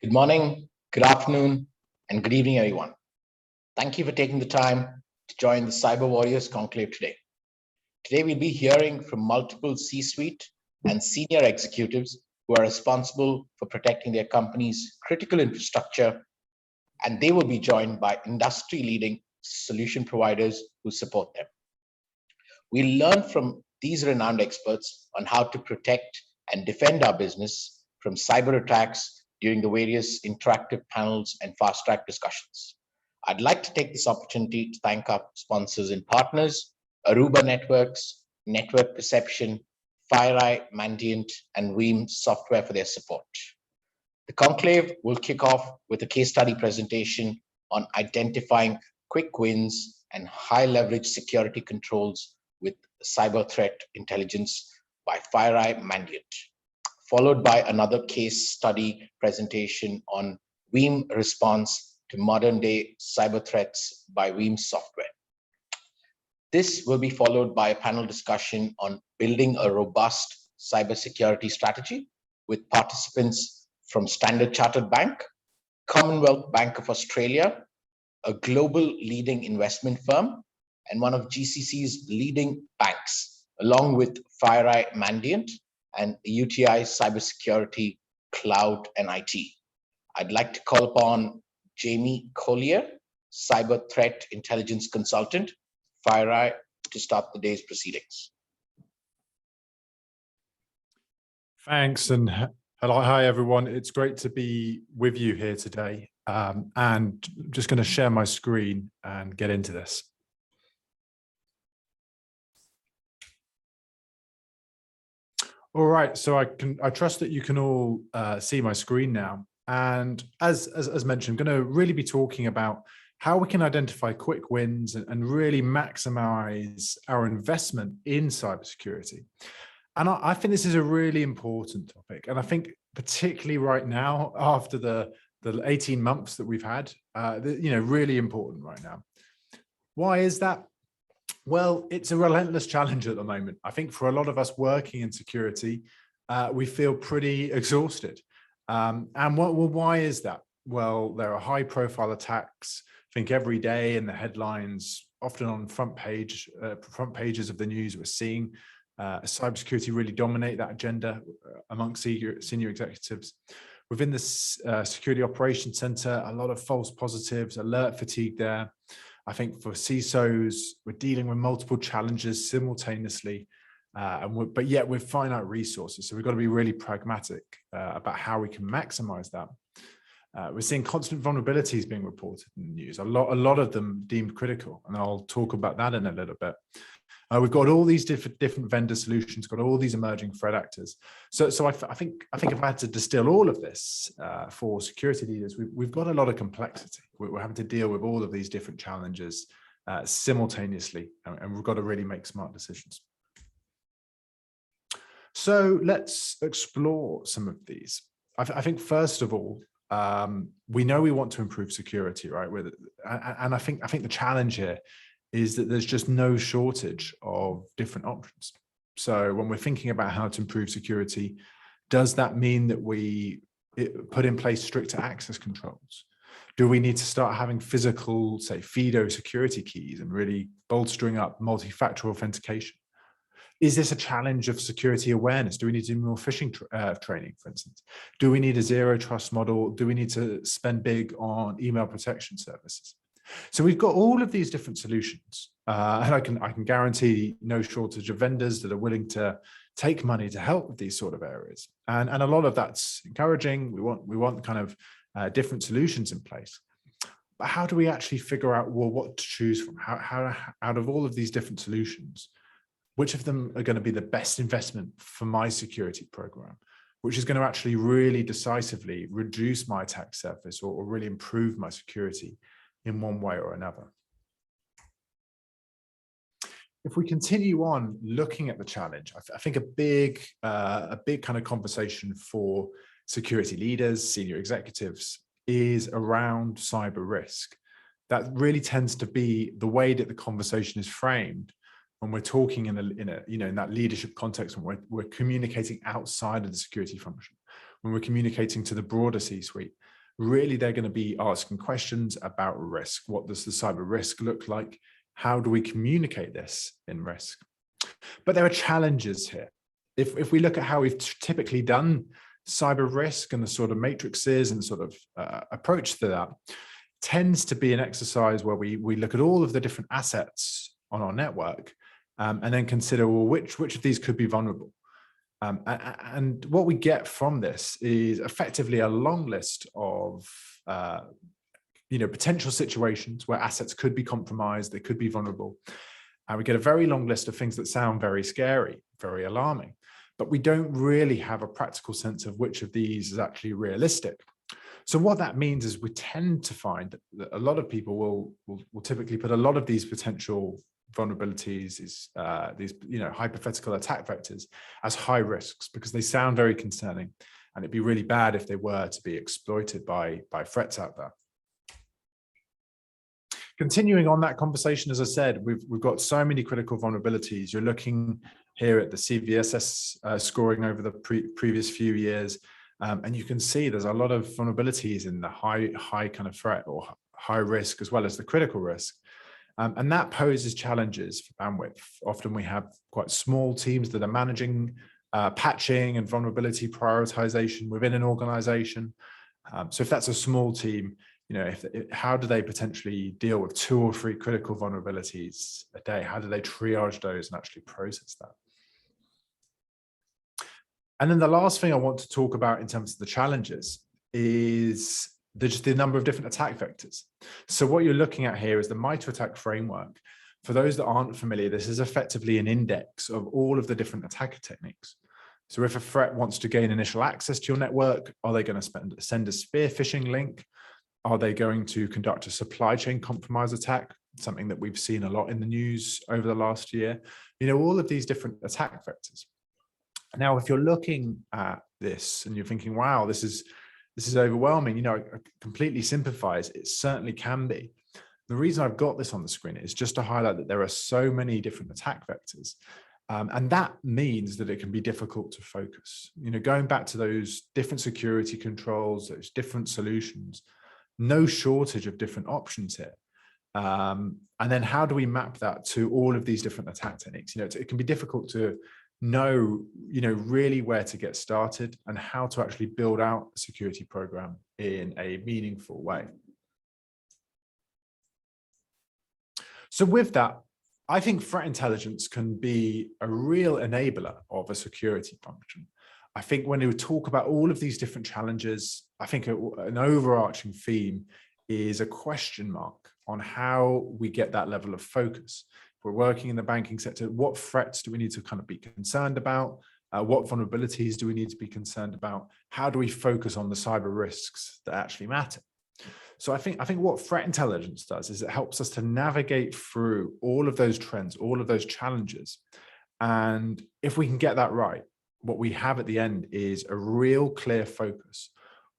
Good morning, good afternoon, and good evening, everyone. Thank you for taking the time to join the Cyber Warriors Conclave today. Today, we'll be hearing from multiple C-suite and senior executives who are responsible for protecting their company's critical infrastructure, and they will be joined by industry-leading solution providers who support them. We'll learn from these renowned experts on how to protect and defend our business from cyber attacks during the various interactive panels and fast-track discussions. I'd like to take this opportunity to thank our sponsors and partners, Aruba Networks, Network Perception, FireEye, Mandiant, and Veeam Software for their support. The conclave will kick off with a case study presentation on identifying quick wins and high leverage security controls with cyber threat intelligence by FireEye Mandiant, followed by another case study presentation on Veeam response to modern day cyber threats by Veeam Software. This will be followed by a panel discussion on building a robust cybersecurity strategy with participants from Standard Chartered Bank, Commonwealth Bank of Australia, a global leading investment firm, and one of GCC's leading banks, along with FireEye Mandiant and UTI Cybersecurity, Cloud, and IT. I'd like to call upon Jamie Collier, Cyber Threat Intelligence Consultant, FireEye, to start the day's proceedings. Thanks, and hello, hi everyone. It's great to be with you here today. And I'm just going to share my screen and get into this. All right, so I trust that you can all see my screen now. And as mentioned, I'm going to really be talking about how we can identify quick wins and really maximize our investment in cybersecurity. And I think this is a really important topic. And I think particularly right now, after the 18 months that we've had, really important right now. Why is that? Well, it's a relentless challenge at the moment. I think for a lot of us working in security, we feel pretty exhausted. Why is that? Well, there are high profile attacks, I think every day in the headlines, often on front pages of the news, we're seeing cybersecurity really dominate that agenda amongst senior executives. Within the Security Operations Center, a lot of false positives, alert fatigue there. I think for CISOs, we're dealing with multiple challenges simultaneously, but yet with finite resources. So we've got to be really pragmatic about how we can maximize that. We're seeing constant vulnerabilities being reported in the news, a lot of them deemed critical, and I'll talk about that in a little bit. We've got all these different vendor solutions, got all these emerging threat actors. So I think if I had to distill all of this for security leaders, we've got a lot of complexity. We're having to deal with all of these different challenges simultaneously, and we've got to really make smart decisions. So let's explore some of these. I think first of all, we know we want to improve security, right? And I think the challenge here is that there's just no shortage of different options. So when we're thinking about how to improve security, does that mean that we put in place stricter access controls? Do we need to start having physical, say, FIDO security keys and really bolstering up multi-factor authentication? Is this a challenge of security awareness? Do we need to do more phishing training, for instance? Do we need a zero trust model? Do we need to spend big on email protection services? So we've got all of these different solutions, and I can guarantee no shortage of vendors that are willing to take money to help with these sort of areas, and a lot of that's encouraging. We want kind of different solutions in place, but how do we actually figure out what to choose from? How out of all of these different solutions, which of them are going to be the best investment for my security program, which is going to actually really decisively reduce my attack surface or really improve my security in one way or another? If we continue on looking at the challenge, I think a big kind of conversation for security leaders, senior executives, is around cyber risk. That really tends to be the way that the conversation is framed when we're talking in that leadership context, when we're communicating outside of the security function, when we're communicating to the broader C-suite. Really, they're going to be asking questions about risk. What does the cyber risk look like? How do we communicate this in risk? But there are challenges here. If we look at how we've typically done cyber risk and the sort of matrices and sort of approach to that, tends to be an exercise where we look at all of the different assets on our network and then consider, well, which of these could be vulnerable? And what we get from this is effectively a long list of potential situations where assets could be compromised, they could be vulnerable. And we get a very long list of things that sound very scary, very alarming, but we don't really have a practical sense of which of these is actually realistic. So what that means is we tend to find that a lot of people will typically put a lot of these potential vulnerabilities, these hypothetical attack vectors as high risks because they sound very concerning, and it'd be really bad if they were to be exploited by threats out there. Continuing on that conversation, as I said, we've got so many critical vulnerabilities. You're looking here at the CVSS scoring over the previous few years, and you can see there's a lot of vulnerabilities in the high kind of threat or high risk as well as the critical risk. And that poses challenges for bandwidth. Often we have quite small teams that are managing patching and vulnerability prioritization within an organization. So if that's a small team, how do they potentially deal with 2 or 3 critical vulnerabilities a day? How do they triage those and actually process that? And then the last thing I want to talk about in terms of the challenges is just the number of different attack vectors. So what you're looking at here is the MITRE ATT&CK framework. For those that aren't familiar, this is effectively an index of all of the different attacker techniques. So if a threat wants to gain initial access to your network, are they going to send a spear phishing link? Are they going to conduct a supply chain compromise attack? Something that we've seen a lot in the news over the last year. All of these different attack vectors. Now, if you're looking at this and you're thinking, wow, this is overwhelming, I completely sympathize. It certainly can be. The reason I've got this on the screen is just to highlight that there are so many different attack vectors. And that means that it can be difficult to focus. Going back to those different security controls, those different solutions, no shortage of different options here. And then how do we map that to all of these different attack techniques? It can be difficult to know, really where to get started and how to actually build out a security program in a meaningful way. So with that, I think threat intelligence can be a real enabler of a security function. I think when we talk about all of these different challenges, I think an overarching theme is a question mark on how we get that level of focus. If we're working in the banking sector, what threats do we need to kind of be concerned about? What vulnerabilities do we need to be concerned about? How do we focus on the cyber risks that actually matter? So I think what threat intelligence does is it helps us to navigate through all of those trends, all of those challenges. And if we can get that right, what we have at the end is a real clear focus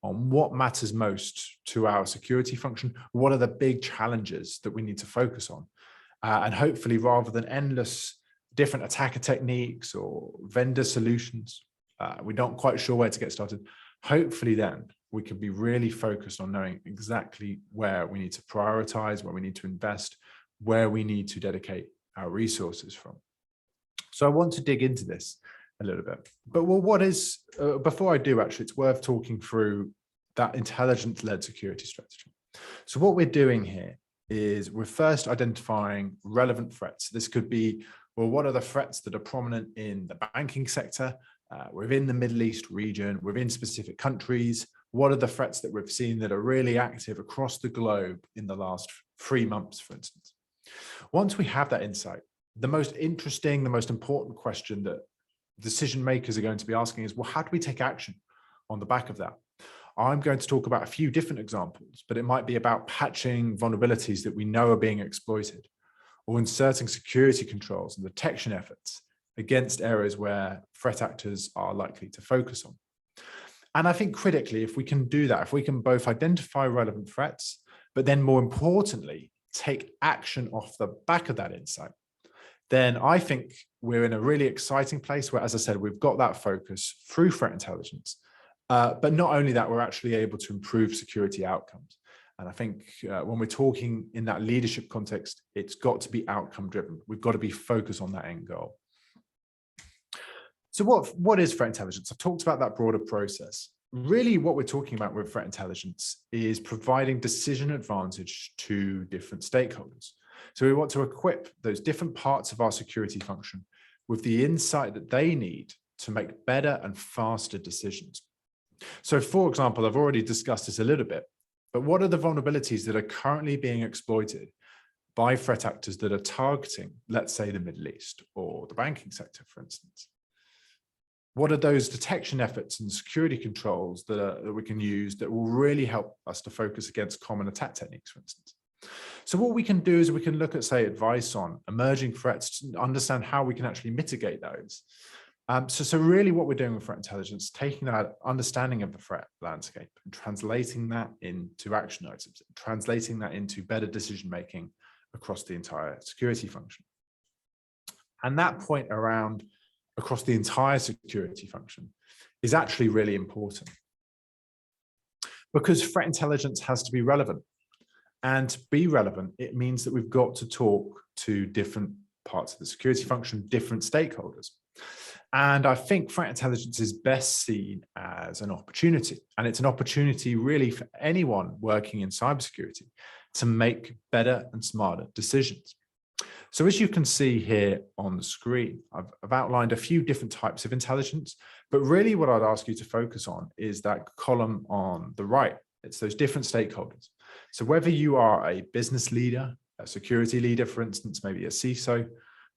on what matters most to our security function. What are the big challenges that we need to focus on? And hopefully, rather than endless different attacker techniques or vendor solutions, we're not quite sure where to get started. Hopefully then we can be really focused on knowing exactly where we need to prioritize, where we need to invest, where we need to dedicate our resources from. So I want to dig into this a little bit. But what is, before I do, actually, it's worth talking through that intelligence-led security strategy. So what we're doing here is we're first identifying relevant threats. This could be, well, what are the threats that are prominent in the banking sector, within the Middle East region, within specific countries? What are the threats that we've seen that are really active across the globe in the last 3 months, for instance? Once we have that insight, the most interesting, the most important question that decision makers are going to be asking is, well, how do we take action on the back of that? I'm going to talk about a few different examples, but it might be about patching vulnerabilities that we know are being exploited, or inserting security controls and detection efforts against areas where threat actors are likely to focus on. And I think critically, if we can do that, if we can both identify relevant threats, but then more importantly, take action off the back of that insight, then I think we're in a really exciting place where, as I said, we've got that focus through threat intelligence. But not only that, we're actually able to improve security outcomes. And I think when we're talking in that leadership context, it's got to be outcome driven. We've got to be focused on that end goal. So what is threat intelligence? I've talked about that broader process. Really, what we're talking about with threat intelligence is providing decision advantage to different stakeholders. So we want to equip those different parts of our security function with the insight that they need to make better and faster decisions. So for example, I've already discussed this a little bit, but what are the vulnerabilities that are currently being exploited by threat actors that are targeting, let's say, the Middle East or the banking sector, for instance? What are those detection efforts and security controls that we can use that will really help us to focus against common attack techniques, for instance? So what we can do is we can look at, say, advice on emerging threats to understand how we can actually mitigate those. So really what we're doing with threat intelligence, taking that understanding of the threat landscape and translating that into action items, translating that into better decision-making across the entire security function. And that point around across the entire security function is actually really important, because threat intelligence has to be relevant. And to be relevant, it means that we've got to talk to different parts of the security function, different stakeholders. And I think threat intelligence is best seen as an opportunity. And it's an opportunity really for anyone working in cybersecurity to make better and smarter decisions. So as you can see here on the screen, I've outlined a few different types of intelligence, but really what I'd ask you to focus on is that column on the right. It's those different stakeholders. So whether you are a business leader, a security leader, for instance, maybe a CISO,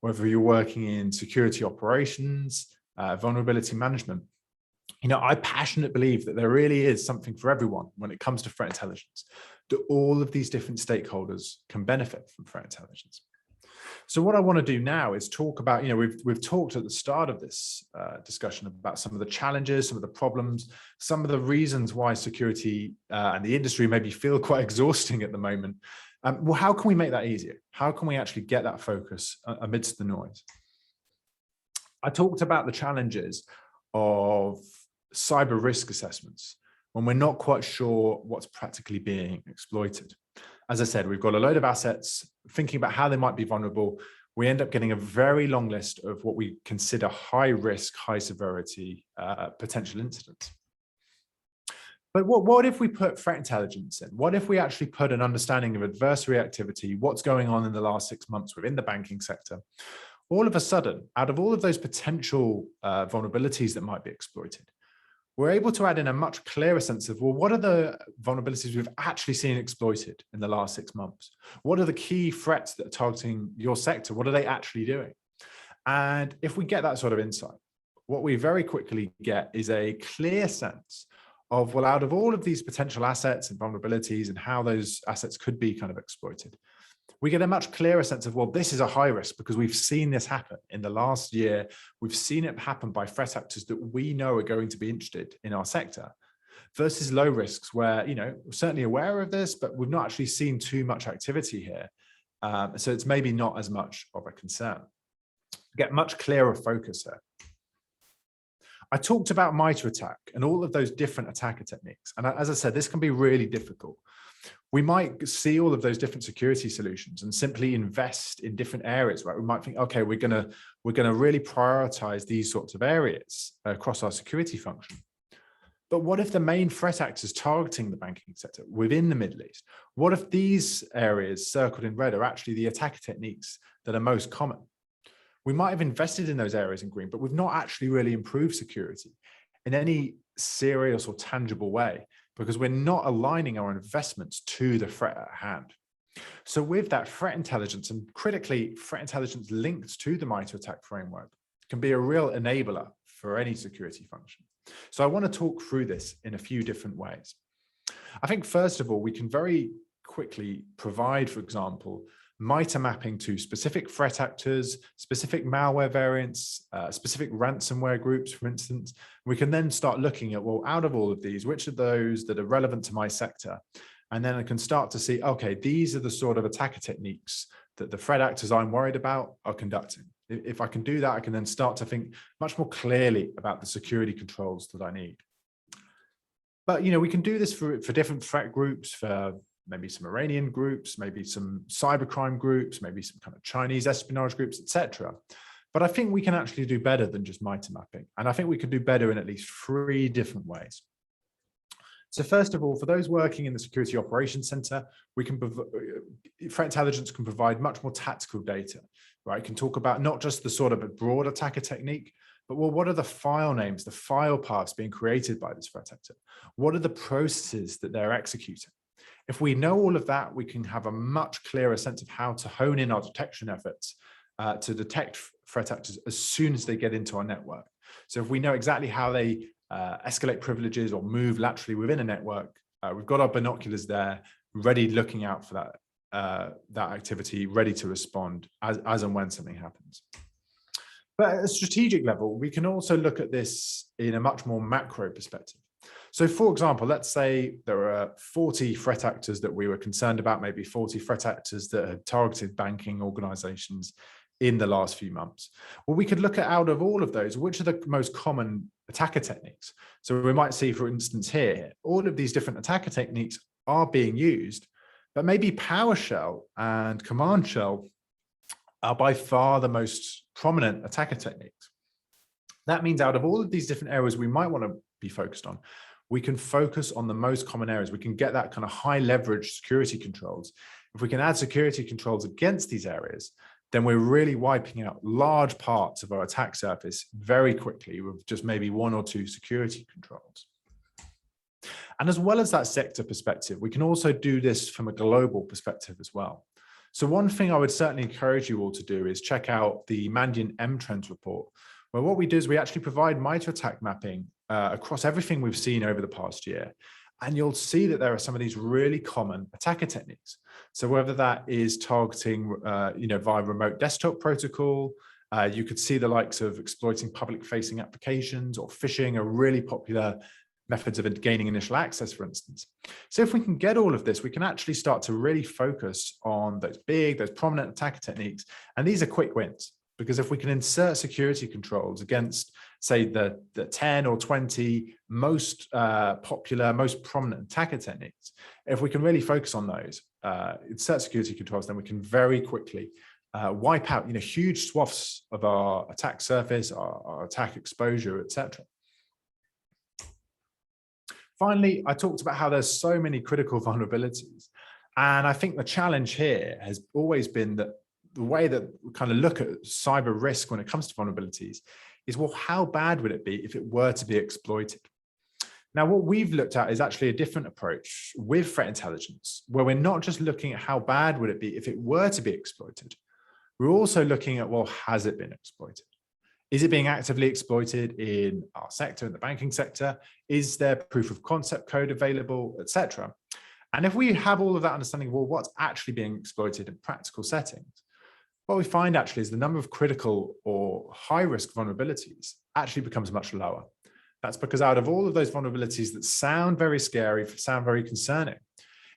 whether you're working in security operations, vulnerability management, I passionately believe that there really is something for everyone when it comes to threat intelligence, that all of these different stakeholders can benefit from threat intelligence. So what I want to do now is talk about, we've talked at the start of this discussion about some of the challenges, some of the problems, some of the reasons why security and the industry maybe feel quite exhausting at the moment. Well, how can we make that easier? How can we actually get that focus amidst the noise? I talked about the challenges of cyber risk assessments when we're not quite sure what's practically being exploited. As I said, we've got a load of assets, thinking about how they might be vulnerable. We end up getting a very long list of what we consider high risk, high severity potential incidents. But what if we put threat intelligence in? What if we actually put an understanding of adversary activity, what's going on in the last 6 months within the banking sector? All of a sudden, out of all of those potential vulnerabilities that might be exploited, we're able to add in a much clearer sense of, well, what are the vulnerabilities we've actually seen exploited in the last 6 months? What are the key threats that are targeting your sector? What are they actually doing? And if we get that sort of insight, what we very quickly get is a clear sense of, well, out of all of these potential assets and vulnerabilities and how those assets could be kind of exploited, we get a much clearer sense of, well, this is a high risk because we've seen this happen in the last year. We've seen it happen by threat actors that we know are going to be interested in our sector, versus low risks where, we're certainly aware of this, but we've not actually seen too much activity here. So it's maybe not as much of a concern. Get much clearer focus there. I talked about MITRE ATT&CK and all of those different attacker techniques. And as I said, this can be really difficult. We might see all of those different security solutions and simply invest in different areas, right? We might think, okay, we're gonna really prioritize these sorts of areas across our security function. But what if the main threat actors targeting the banking sector within the Middle East? What if these areas circled in red are actually the attacker techniques that are most common? We might have invested in those areas in green, but we've not actually really improved security in any serious or tangible way, because we're not aligning our investments to the threat at hand. So with that, threat intelligence, and critically, threat intelligence linked to the MITRE ATT&CK framework, can be a real enabler for any security function. So I want to talk through this in a few different ways. I think, first of all, we can very quickly provide, for example, MITRE mapping to specific threat actors, specific malware variants, specific ransomware groups, for instance. We can then start looking at, well, out of all of these, which of those that are relevant to my sector? And then I can start to see, okay, these are the sort of attacker techniques that the threat actors I'm worried about are conducting. If I can do that, I can then start to think much more clearly about the security controls that I need. But we can do this for different threat groups, for maybe some Iranian groups, maybe some cybercrime groups, maybe some kind of Chinese espionage groups, etc. But I think we can actually do better than just MITRE mapping. And I think we could do better in at least 3 different ways. So first of all, for those working in the Security Operations Center, threat intelligence can provide much more tactical data, right? It can talk about not just the sort of broad attacker technique, but well, what are the file names, the file paths being created by this threat actor? What are the processes that they're executing? If we know all of that, we can have a much clearer sense of how to hone in our detection efforts to detect threat actors as soon as they get into our network. So if we know exactly how they escalate privileges or move laterally within a network, we've got our binoculars there, ready, looking out for that activity, ready to respond as and when something happens. But at a strategic level, we can also look at this in a much more macro perspective. So for example, let's say there are 40 threat actors that we were concerned about, maybe 40 threat actors that had targeted banking organizations in the last few months. Well, we could look at, out of all of those, which are the most common attacker techniques. So we might see, for instance, here, all of these different attacker techniques are being used, but maybe PowerShell and Command Shell are by far the most prominent attacker techniques. That means out of all of these different areas we might want to be focused on, we can focus on the most common areas. We can get that kind of high leverage security controls. If we can add security controls against these areas, then we're really wiping out large parts of our attack surface very quickly with just maybe 1 or 2 security controls. And as well as that sector perspective, we can also do this from a global perspective as well. So one thing I would certainly encourage you all to do is check out the Mandiant M-Trends report, where what we do is we actually provide MITRE attack mapping across everything we've seen over the past year. And you'll see that there are some of these really common attacker techniques. So whether that is targeting, via remote desktop protocol, you could see the likes of exploiting public-facing applications, or phishing are really popular methods of gaining initial access, for instance. So if we can get all of this, we can actually start to really focus on those prominent attacker techniques. And these are quick wins, because if we can insert security controls against, say, the 10 or 20 most popular, most prominent attacker techniques, if we can really focus on those, insert security controls, then we can very quickly wipe out huge swaths of our attack surface, our attack exposure, etc. Finally, I talked about how there's so many critical vulnerabilities. And I think the challenge here has always been that the way that we kind of look at cyber risk when it comes to vulnerabilities is, well, how bad would it be if it were to be exploited? Now, what we've looked at is actually a different approach with threat intelligence, where we're not just looking at how bad would it be if it were to be exploited. We're also looking at, well, has it been exploited? Is it being actively exploited in our sector, in the banking sector? Is there proof of concept code available, etc.? And if we have all of that understanding of, well, what's actually being exploited in practical settings, what we find actually is the number of critical or high-risk vulnerabilities actually becomes much lower. That's because out of all of those vulnerabilities that sound very scary, sound very concerning,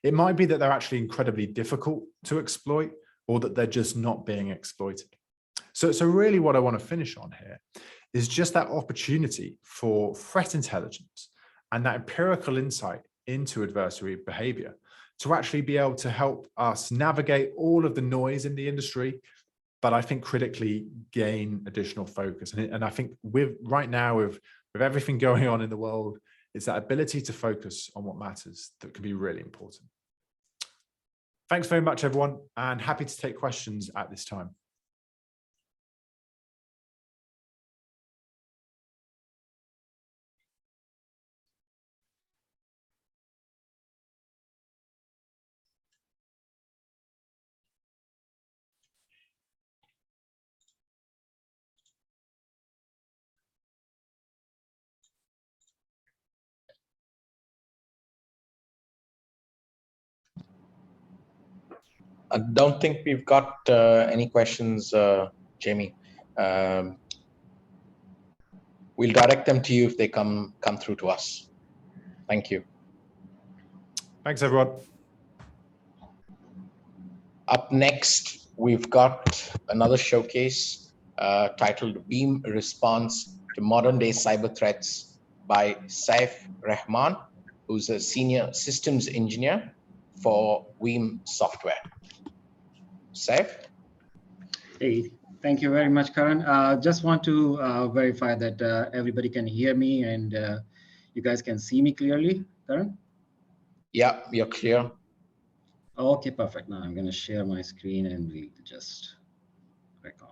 it might be that they're actually incredibly difficult to exploit, or that they're just not being exploited. So really what I want to finish on here is just that opportunity for threat intelligence and that empirical insight into adversary behavior to actually be able to help us navigate all of the noise in the industry, but I think critically gain additional focus. And I think right now with everything going on in the world, it's that ability to focus on what matters that can be really important. Thanks very much, everyone, and happy to take questions at this time. I don't think we've got any questions, Jamie. We'll direct them to you if they come through to us. Thank you. Thanks, everyone. Up next, we've got another showcase titled Beam Response to Modern Day Cyber Threats by Saif Rahman, who's a senior systems engineer for Veeam Software. Saif? Hey, thank you very much, Karan. Just want to verify that everybody can hear me and you guys can see me clearly, Karan? Yeah, you're clear. Okay, perfect. Now I'm going to share my screen and we'll just click on.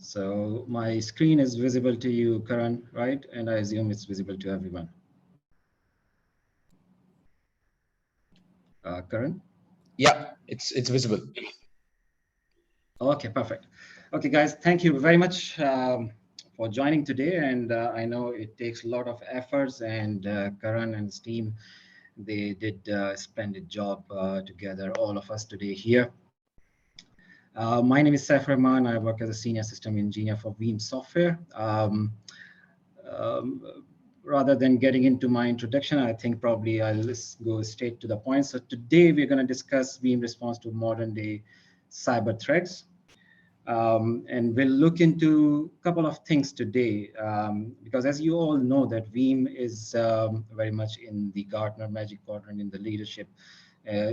So my screen is visible to you, Karan, right? And I assume it's visible to everyone. Karan? Yeah, it's visible. Okay, perfect. Okay, guys, thank you very much for joining today. And I know it takes a lot of efforts, and Karan and his team, they did a splendid job together, all of us today here. My name is Saif Rahman. I work as a senior system engineer for Veeam Software. Rather than getting into my introduction, I think probably I'll just go straight to the point. So today we're going to discuss Veeam response to modern day cyber threats. And we'll look into a couple of things today, because as you all know that Veeam is very much in the Gartner Magic Quadrant in the leadership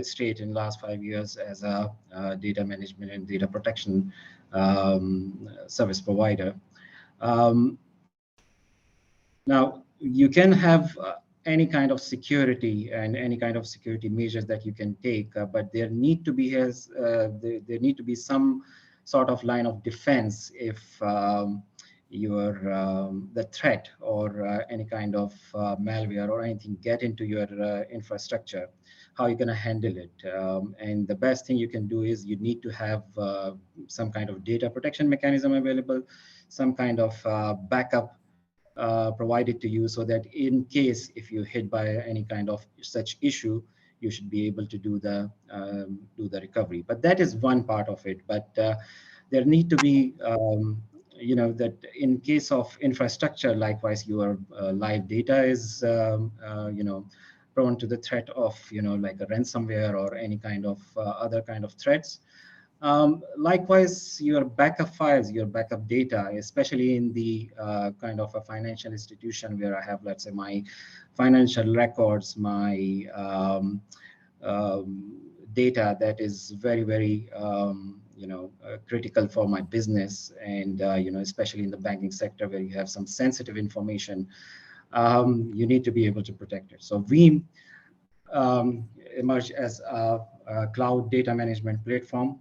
state in the last 5 years as a data management and data protection service provider. Now, you can have any kind of security and any kind of security measures that you can take, but there need to be there need to be some sort of line of defense if the threat or any kind of malware or anything get into your infrastructure. How are you going to handle it? And the best thing you can do is you need to have some kind of data protection mechanism available, some kind of backup provided to you, so that in case if you're hit by any kind of such issue, you should be able to do the recovery. But that is one part of it. But there need to be that in case of infrastructure, likewise, your live data is prone to the threat of like a ransomware or any kind of other kind of threats. Likewise, your backup files, your backup data, especially in the kind of a financial institution where I have, let's say, my financial records, my data that is very, very critical for my business, and especially in the banking sector where you have some sensitive information, you need to be able to protect it. So Veeam emerged as a cloud data management platform.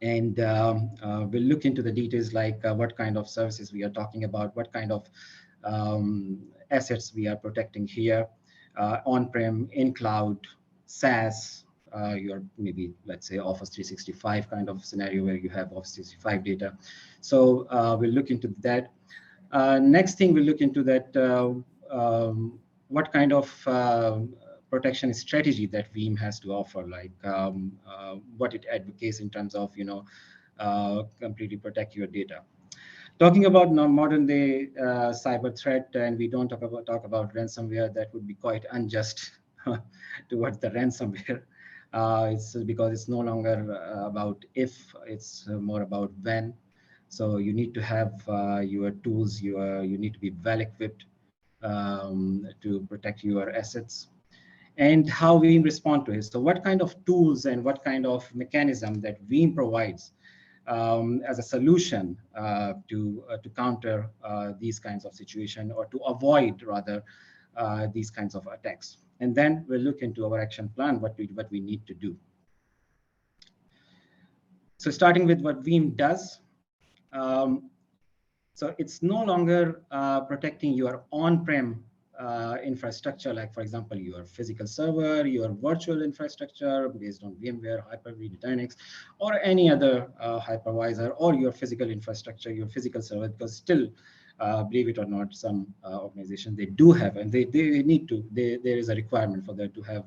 And we'll look into the details, like what kind of services we are talking about, what kind of assets we are protecting here, on-prem, in cloud, SaaS, your maybe, let's say, Office 365 kind of scenario where you have Office 365 data. So we'll look into that. Next thing, we'll look into that, what kind of protection strategy that Veeam has to offer, like what it advocates in terms of, completely protect your data. Talking about now modern day cyber threat, and we don't talk about ransomware, that would be quite unjust towards the ransomware. It's because it's no longer about if, it's more about when. So you need to have your tools, you need to be well equipped to protect your assets. And how Veeam respond to it. So what kind of tools and what kind of mechanism that Veeam provides as a solution to counter these kinds of situation, or to avoid rather these kinds of attacks. And then we'll look into our action plan, what we need to do. So starting with what Veeam does. So it's no longer protecting your on-prem infrastructure, like, for example, your physical server, your virtual infrastructure based on VMware, Hyper-V, Nutanix, or any other hypervisor, or your physical infrastructure, your physical server, because still, believe it or not, some organizations, they do have, and they need to, there is a requirement for them to have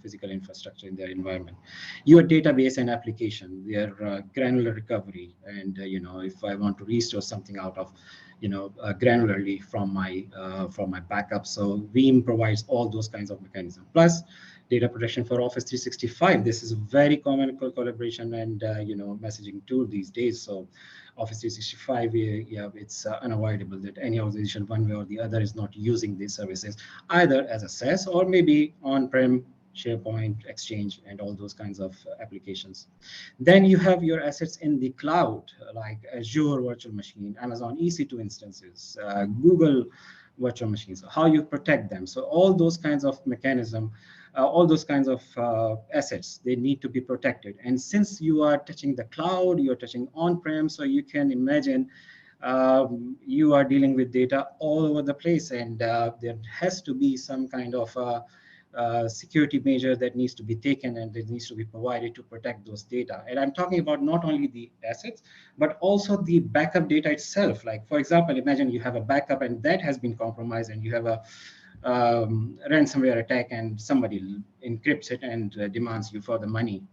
physical infrastructure in their environment. Your database and application, their granular recovery, and if I want to restore something out of granularly from my backup. So Veeam provides all those kinds of mechanisms. Plus, Data protection for Office 365. This is a very common collaboration and messaging tool these days. So Office 365, yeah, it's unavoidable that any organization, one way or the other, is not using these services either as a SaaS or maybe on-prem, SharePoint, Exchange, and all those kinds of applications. Then you have your assets in the cloud, like Azure Virtual Machine, Amazon EC2 instances, Google virtual machines, how you protect them. So all those kinds of mechanism, all those kinds of assets, they need to be protected. And since you are touching the cloud, you're touching on-prem, so you can imagine you are dealing with data all over the place, and there has to be some kind of security measure that needs to be taken and that needs to be provided to protect those data. And I'm talking about not only the assets, but also the backup data itself. Like, for example, imagine you have a backup and that has been compromised, and you have a ransomware attack and somebody encrypts it and demands you for the money.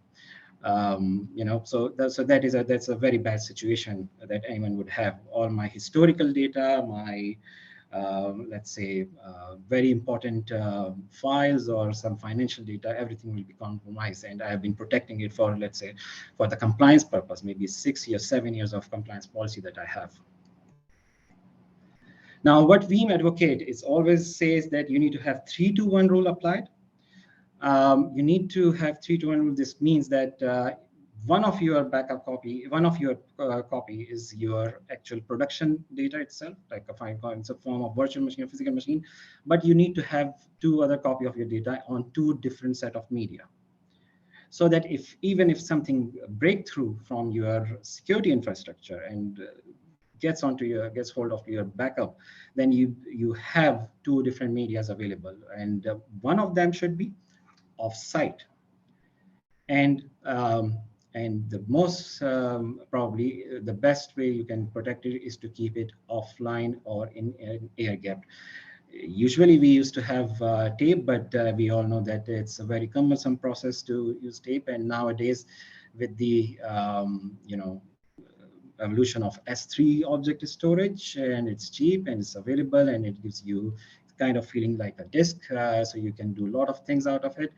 So that's a very bad situation that anyone would have. All my historical data, my let's say very important files or some financial data, everything will be compromised. And I have been protecting it for, let's say, for the compliance purpose, maybe 6 years, 7 years of compliance policy that I have. Now, what Veeam advocate is always says that you need to have 3-to-1 rule applied. You need to have 3-to-1 rule. This means that one of your backup copy, one of your copy is your actual production data itself, like a file, it's a form of virtual machine or physical machine, but you need to have 2 other copy of your data on 2 different set of media. So that even if something breakthrough from your security infrastructure and gets hold of your backup, then you have 2 different medias available, and one of them should be off-site. And the most probably the best way you can protect it is to keep it offline or in air gapped. Usually we used to have tape, but we all know that it's a very cumbersome process to use tape. And nowadays, with the evolution of S3 object storage, and it's cheap and it's available, and it gives you kind of feeling like a disk, so you can do a lot of things out of it.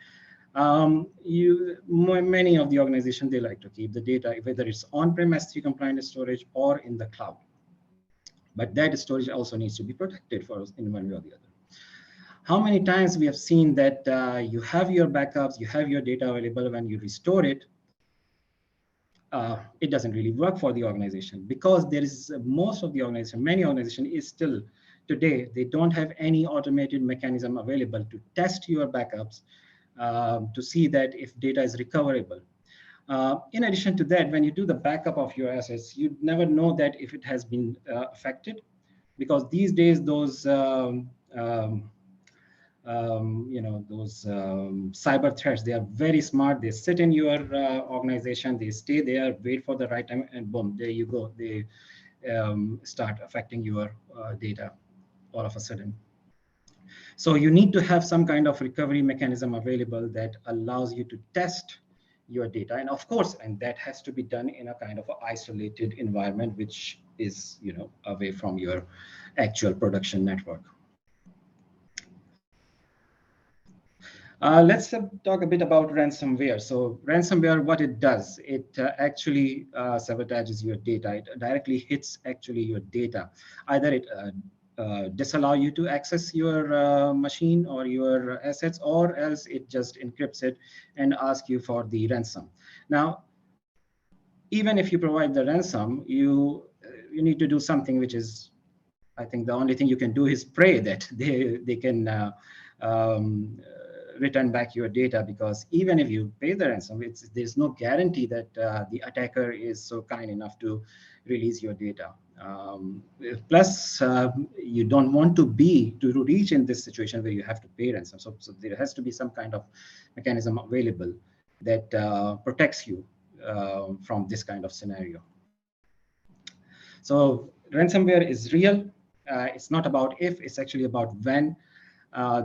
Many of the organizations, they like to keep the data, whether it's on-prem S3 compliant storage or in the cloud. But that storage also needs to be protected for us in one way or the other. How many times we have seen that you have your backups, you have your data available, when you restore it, it doesn't really work for the organization, because there is most of the organization, many organizations is still today, they don't have any automated mechanism available to test your backups to see that if data is recoverable. In addition to that, when you do the backup of your assets, you never know that if it has been affected, because these days those cyber threats, they are very smart. They sit in your organization, they stay there, wait for the right time, and boom, there you go. They start affecting your data all of a sudden. So you need to have some kind of recovery mechanism available that allows you to test your data. And of course, and that has to be done in a kind of isolated environment, which is, away from your actual production network. Let's talk a bit about ransomware. So ransomware, what it does, it actually sabotages your data. It directly hits actually your data. Either it disallow you to access your machine or your assets, or else it just encrypts it and asks you for the ransom. Now, even if you provide the ransom, you need to do something, which is, I think the only thing you can do is pray that they can return back your data, because even if you pay the ransom, there's no guarantee that the attacker is so kind enough to release your data. Plus, you don't want to reach in this situation where you have to pay ransom. So there has to be some kind of mechanism available that protects you from this kind of scenario. So ransomware is real. It's not about if, it's actually about when.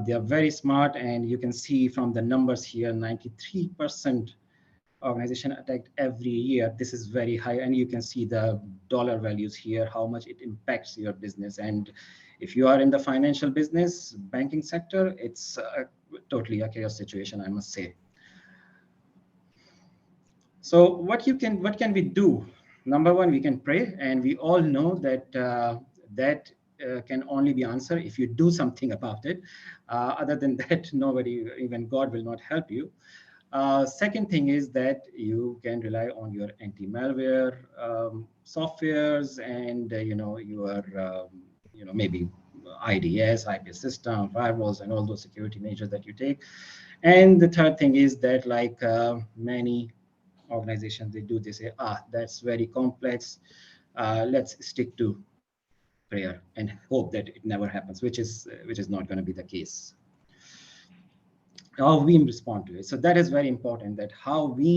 They are very smart, and you can see from the numbers here, 93% organization attacked every year. This is very high, and you can see the dollar values here, how much it impacts your business. And if you are in the financial business, banking sector, it's totally a chaos situation, I must say. So what can we do? Number one, we can pray, and we all know that that can only be answered if you do something about it. Other than that, nobody, even God, will not help you. Second thing is that you can rely on your anti-malware softwares, and your maybe IDS, IP system, firewalls, and all those security measures that you take. And the third thing is that, like many organizations, they say, that's very complex. Let's stick to prayer and hope that it never happens, which is not going to be the case. How we respond to it. So that is very important, that how we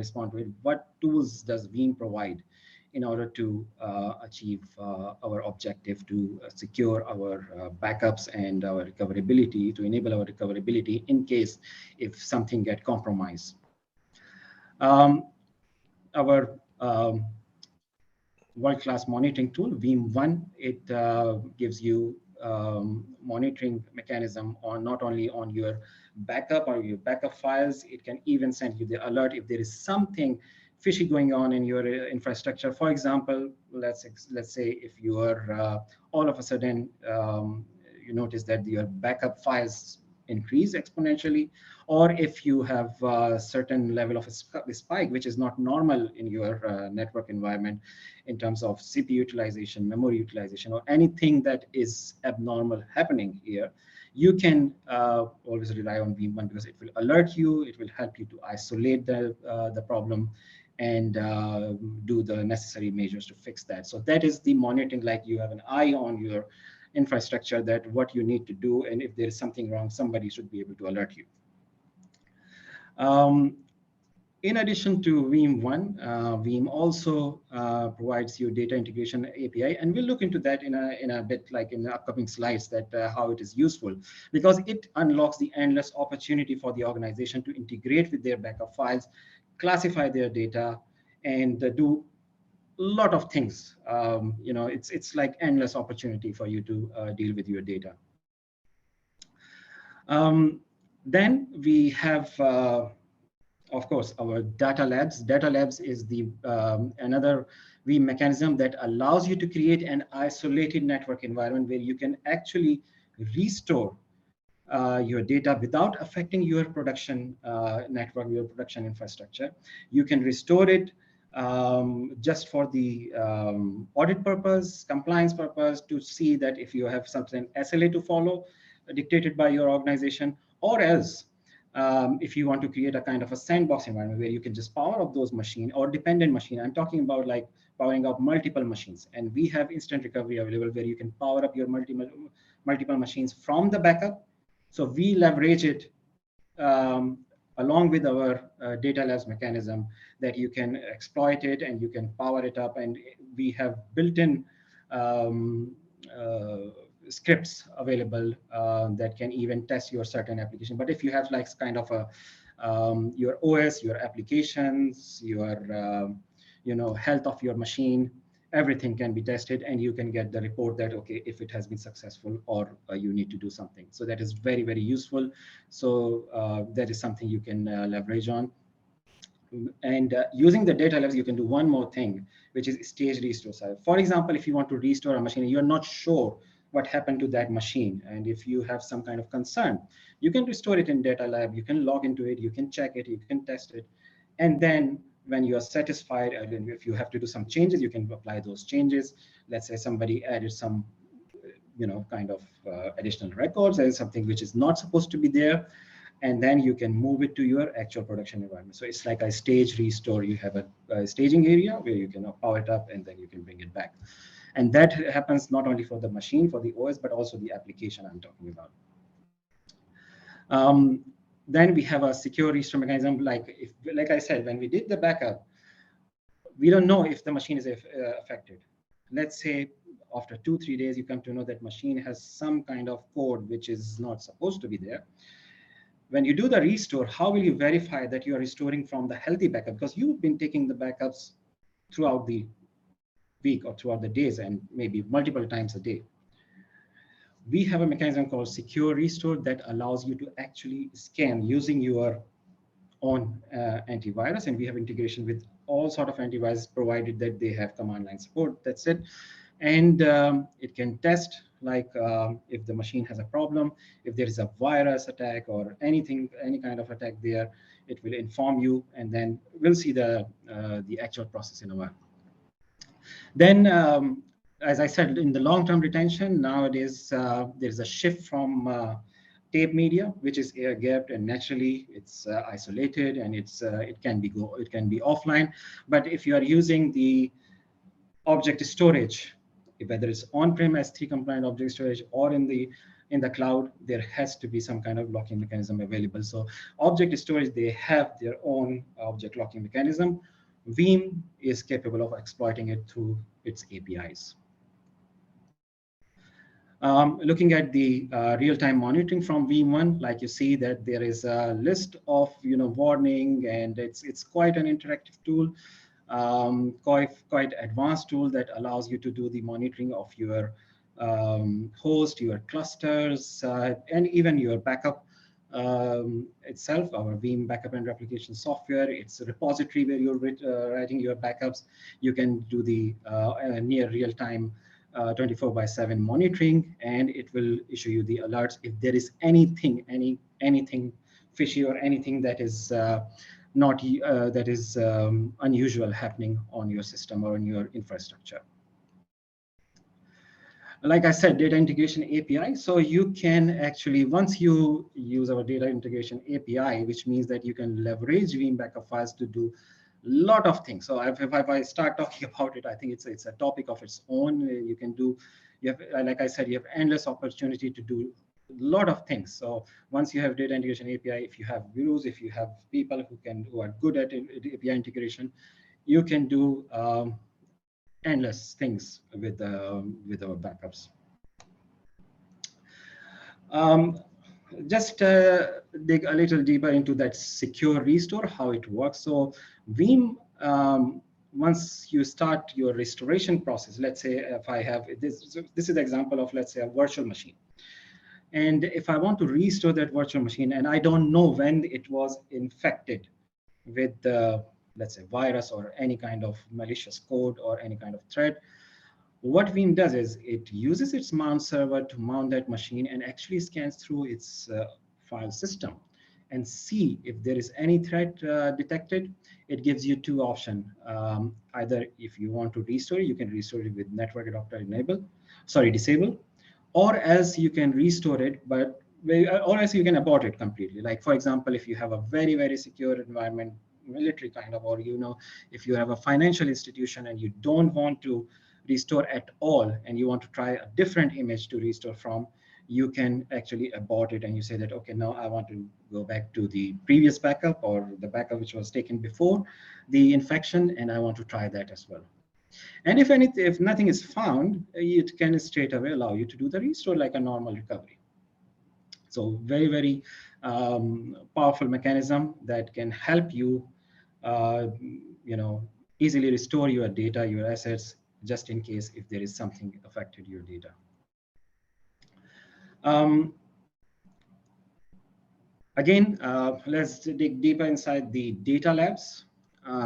respond to it. What tools does Veeam provide in order to achieve our objective, to secure our backups and our recoverability, to enable our recoverability in case if something get compromised. Our world-class monitoring tool, Veeam One, it gives you monitoring mechanism on not only on your backup or your backup files. It can even send you the alert if there is something fishy going on in your infrastructure. For example, let's say if you are all of a sudden you notice that your backup files increase exponentially, or if you have a certain level of a spike which is not normal in your network environment in terms of CPU utilization, memory utilization, or anything that is abnormal happening here, you can always rely on Veeam One, because it will alert you, it will help you to isolate the problem and do the necessary measures to fix that. So that is the monitoring, like you have an eye on your infrastructure, that what you need to do, and if there is something wrong, somebody should be able to alert you. In addition to Veeam One, Veeam also provides you data integration API, and we'll look into that in a bit, like in the upcoming slides, that how it is useful, because it unlocks the endless opportunity for the organization to integrate with their backup files, classify their data, and do a lot of things. It's like endless opportunity for you to deal with your data. Then we have, of course, our data labs. Data labs is the another Veeam mechanism that allows you to create an isolated network environment where you can actually restore your data without affecting your production network, your production infrastructure. You can restore it just for the audit purpose, compliance purpose, to see that if you have something SLA to follow, dictated by your organization, or else if you want to create a kind of a sandbox environment where you can just power up those machine or dependent machine. I'm talking about like powering up multiple machines, and we have instant recovery available where you can power up your multiple machines from the backup. So we leverage it along with our data labs mechanism, that you can exploit it and you can power it up. And we have built-in scripts available that can even test your certain application. But if you have like kind of a your OS, your applications, your health of your machine, everything can be tested, and you can get the report that, okay, if it has been successful or you need to do something. So that is very, very useful. So that is something you can leverage on. And using the data labs, you can do one more thing, which is stage restore. So for example, if you want to restore a machine, you're not sure what happened to that machine, and if you have some kind of concern, you can restore it in data lab, you can log into it, you can check it, you can test it, and then when you are satisfied, and if you have to do some changes, you can apply those changes. Let's say somebody added some kind of additional records, and something which is not supposed to be there, and then you can move it to your actual production environment. So it's like a stage restore. You have a staging area where you can power it up, and then you can bring it back. And that happens not only for the machine, for the OS, but also the application I'm talking about. Then we have a secure restore mechanism. Like I said, when we did the backup, we don't know if the machine is affected. Let's say after 2-3 days, you come to know that machine has some kind of code which is not supposed to be there. When you do the restore, how will you verify that you are restoring from the healthy backup? Because you've been taking the backups throughout the week or throughout the days, and maybe multiple times a day. We have a mechanism called secure restore that allows you to actually scan using your own antivirus, and we have integration with all sort of antivirus provided that they have command line support. That's it. And it can test like if the machine has a problem, if there is a virus attack or anything, any kind of attack there, it will inform you, and then we'll see the actual process in a while. Then, as I said, in the long-term retention, nowadays there's a shift from tape media, which is air gapped, and naturally it's isolated, and it can be offline. But if you are using the object storage, whether it's on-prem S3 compliant object storage or in the cloud, there has to be some kind of locking mechanism available. So object storage, they have their own object locking mechanism. Veeam is capable of exploiting it through its APIs. Looking at the real-time monitoring from Veeam 1, like you see that there is a list of warning, and it's quite an interactive tool, quite advanced tool that allows you to do the monitoring of your host, your clusters, and even your backup itself. Our Veeam backup and replication software, it's a repository where you're writing your backups. You can do the near real-time 24/7 monitoring, and it will issue you the alerts if there is anything fishy or anything that is unusual happening on your system or on your infrastructure. Like I said, data integration API. So you can actually, once you use our data integration API, which means that you can leverage Veeam backup files to do a lot of things. So if I start talking about it, I think it's a topic of its own. You have, like I said, you have endless opportunity to do a lot of things. So once you have data integration API, if you have gurus, if you have people who are good at API integration, you can do endless things with our backups. Just dig a little deeper into that secure restore, how it works. So Veeam, once you start your restoration process, let's say if I have this is the example of, let's say, a virtual machine. And if I want to restore that virtual machine, and I don't know when it was infected with the, let's say, virus or any kind of malicious code or any kind of threat, what Veeam does is it uses its mount server to mount that machine and actually scans through its file system and see if there is any threat detected. It gives you two options. Either if you want to restore it, you can restore it with network adapter disable, or else you can restore it, or else you can abort it completely. Like, for example, if you have a very, very secure environment, military kind of, or if you have a financial institution and you don't want to restore at all and you want to try a different image to restore from, you can actually abort it, and you say that, okay, now I want to go back to the previous backup or the backup which was taken before the infection, and I want to try that as well. And if nothing is found, it can straight away allow you to do the restore like a normal recovery. So very, very powerful mechanism that can help you, easily restore your data, your assets, just in case if there is something affected your data. Again, let's dig deeper inside the data labs.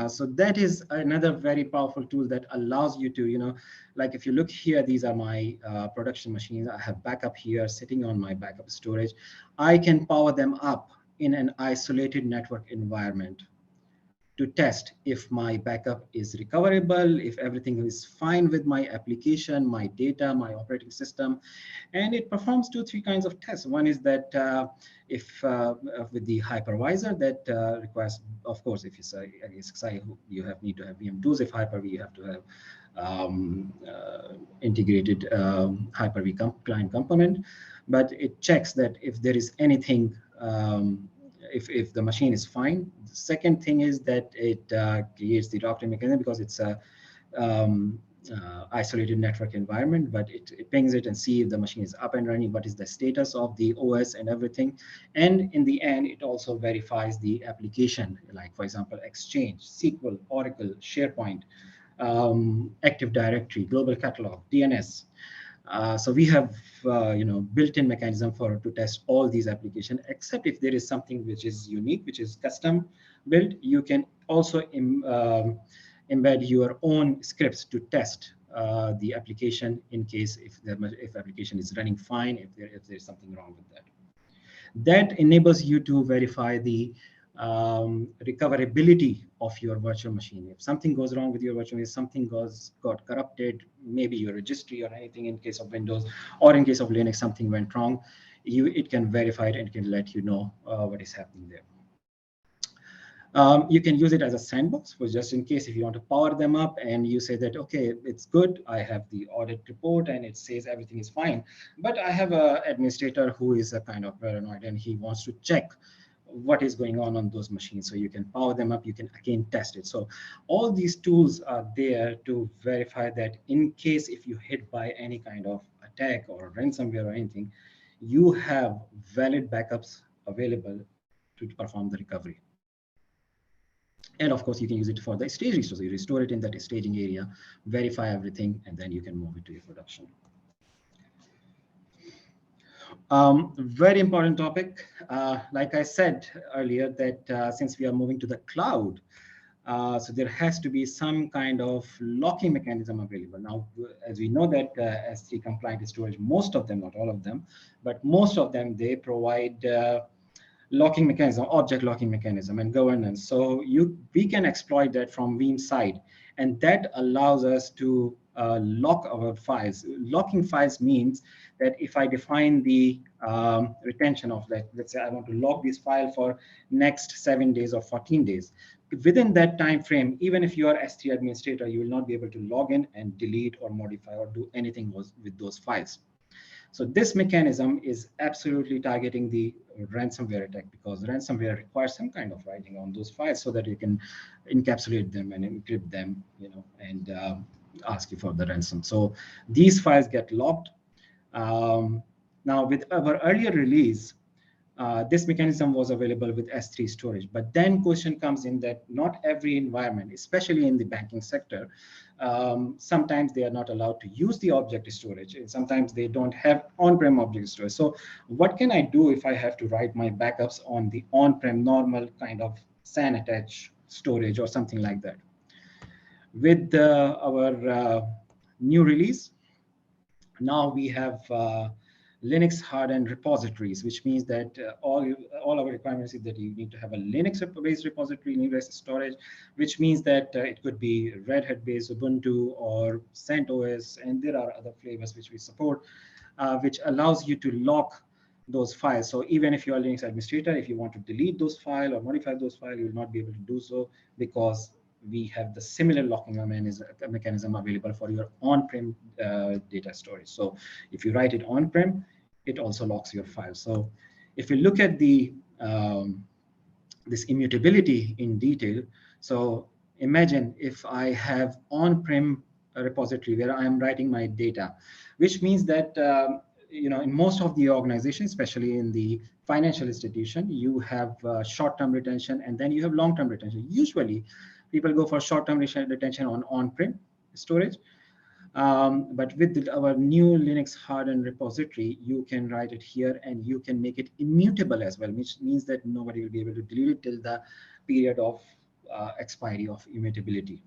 So that is another very powerful tool that allows you to, like if you look here, these are my production machines. I have backup here sitting on my backup storage. I can power them up in an isolated network environment to test if my backup is recoverable, if everything is fine with my application, my data, my operating system. And it performs 2-3 kinds of tests. One is that if with the hypervisor that requires, of course, if it's a ESXi, you need to have VM2s. If Hyper-V, you have to have integrated Hyper-V client component. But it checks that if there is anything, if the machine is fine. The second thing is that it creates the docking mechanism because it's a isolated network environment, but it pings it and see if the machine is up and running, what is the status of the OS and everything. And in the end, it also verifies the application, like, for example, Exchange, SQL, Oracle, SharePoint, Active Directory, Global Catalog, DNS. So we have built-in mechanism to test all these applications, except if there is something which is unique, which is custom built. You can also embed your own scripts to test the application in case if application is running fine, if there's something wrong with that. That enables you to verify the recoverability of your virtual machine. If something goes wrong with your virtual machine, something got corrupted, maybe your registry or anything in case of Windows, or in case of Linux, something went wrong, it can verify it and can let you know what is happening there. You can use it as a sandbox for just in case if you want to power them up and you say that, okay, it's good. I have the audit report and it says everything is fine. But I have an administrator who is a kind of paranoid and he wants to check what is going on those machines. So you can power them up. You can again test it. So all these tools are there to verify that in case if you hit by any kind of attack or ransomware or anything, you have valid backups available to perform the recovery. And of course, you can use it for the stage restore. So you restore it in that staging area, verify everything, and then you can move it to your production. Very important topic. Like I said earlier, that since we are moving to the cloud, so there has to be some kind of locking mechanism available. Now, as we know that S3 compliant storage, most of them, not all of them, but most of them, they provide locking mechanism, object locking mechanism and governance. So we can exploit that from Veeam's side. And that allows us to lock our files. Locking files means that if I define the retention of, let's say I want to lock this file for next 7 days or 14 days, within that time frame, even if you are S3 administrator, you will not be able to log in and delete or modify or do anything with those files. So this mechanism is absolutely targeting the ransomware attack, because ransomware requires some kind of writing on those files so that you can encapsulate them and encrypt them, and ask you for the ransom. So these files get locked. Now with our earlier release, this mechanism was available with S3 storage, but then question comes in that not every environment, especially in the banking sector, sometimes they are not allowed to use the object storage, and sometimes they don't have on-prem object storage. So what can I do if I have to write my backups on the on-prem normal kind of SAN attached storage or something like that? With our new release, now we have Linux hardened repositories, which means that all our requirements is that you need to have a Linux-based repository, Linux storage, which means that it could be Red Hat-based Ubuntu or CentOS, and there are other flavors which we support, which allows you to lock those files. So even if you are a Linux administrator, if you want to delete those files or modify those files, you will not be able to do so, because we have the similar locking mechanism available for your on-prem data storage. So if you write it on-prem, it also locks your file. So if you look at the this immutability in detail, so imagine if I have on-prem repository where I am writing my data, which means that in most of the organizations, especially in the financial institution, you have short-term retention and then you have long-term retention. Usually, people go for short-term retention on-prem storage. But with our new Linux hardened repository, you can write it here and you can make it immutable as well, which means that nobody will be able to delete it till the period of expiry of immutability.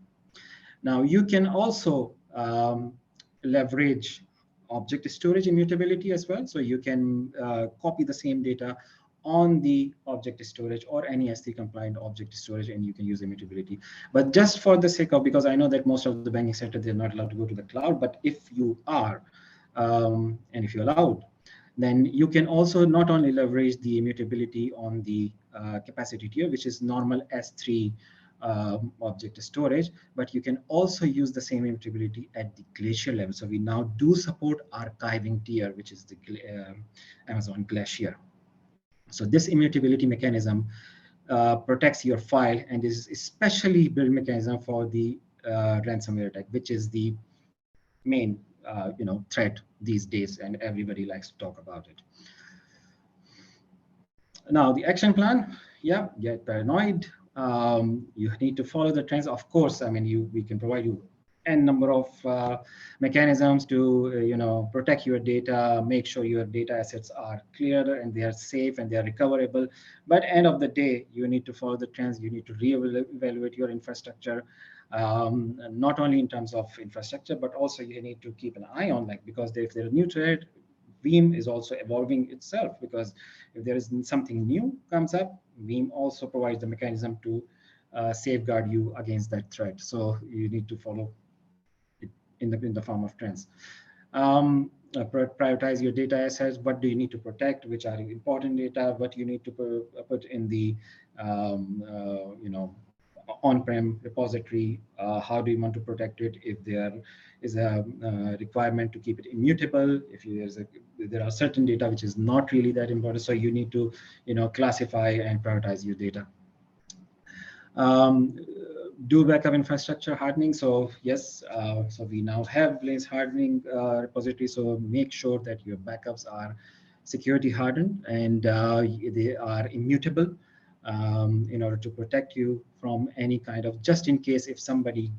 Now, you can also leverage object storage immutability as well. So you can copy the same data on the object storage or any S3 compliant object storage, and you can use immutability. But just for the sake of, because I know that most of the banking sector, they're not allowed to go to the cloud, but if you are, and if you're allowed, then you can also not only leverage the immutability on the capacity tier, which is normal S3 object storage, but you can also use the same immutability at the Glacier level. So we now do support archiving tier, which is the Amazon Glacier. So this immutability mechanism protects your file and is especially built mechanism for the ransomware attack, which is the main threat these days, and everybody likes to talk about it. Now the action plan, get paranoid. You need to follow the trends. Of course, I mean, we can provide you n number of mechanisms to protect your data, make sure your data assets are clear and they are safe and they are recoverable. But end of the day, you need to follow the trends. You need to reevaluate your infrastructure, not only in terms of infrastructure, but also you need to keep an eye on, like, because if there's a new threat, Veeam is also evolving itself, because if there is something new comes up, Veeam also provides the mechanism to safeguard you against that threat. So you need to follow it in the form of trends. Prioritize your data assets. What do you need to protect? Which are important data? What you need to put in the on-prem repository? How do you want to protect it? If there is a requirement to keep it immutable, if there are certain data which is not really that important, so you need to classify and prioritize your data. Do backup infrastructure hardening. So yes, so we now have Blaze hardening repository. So make sure that your backups are security hardened and they are immutable, in order to protect you from any kind of, just in case if somebody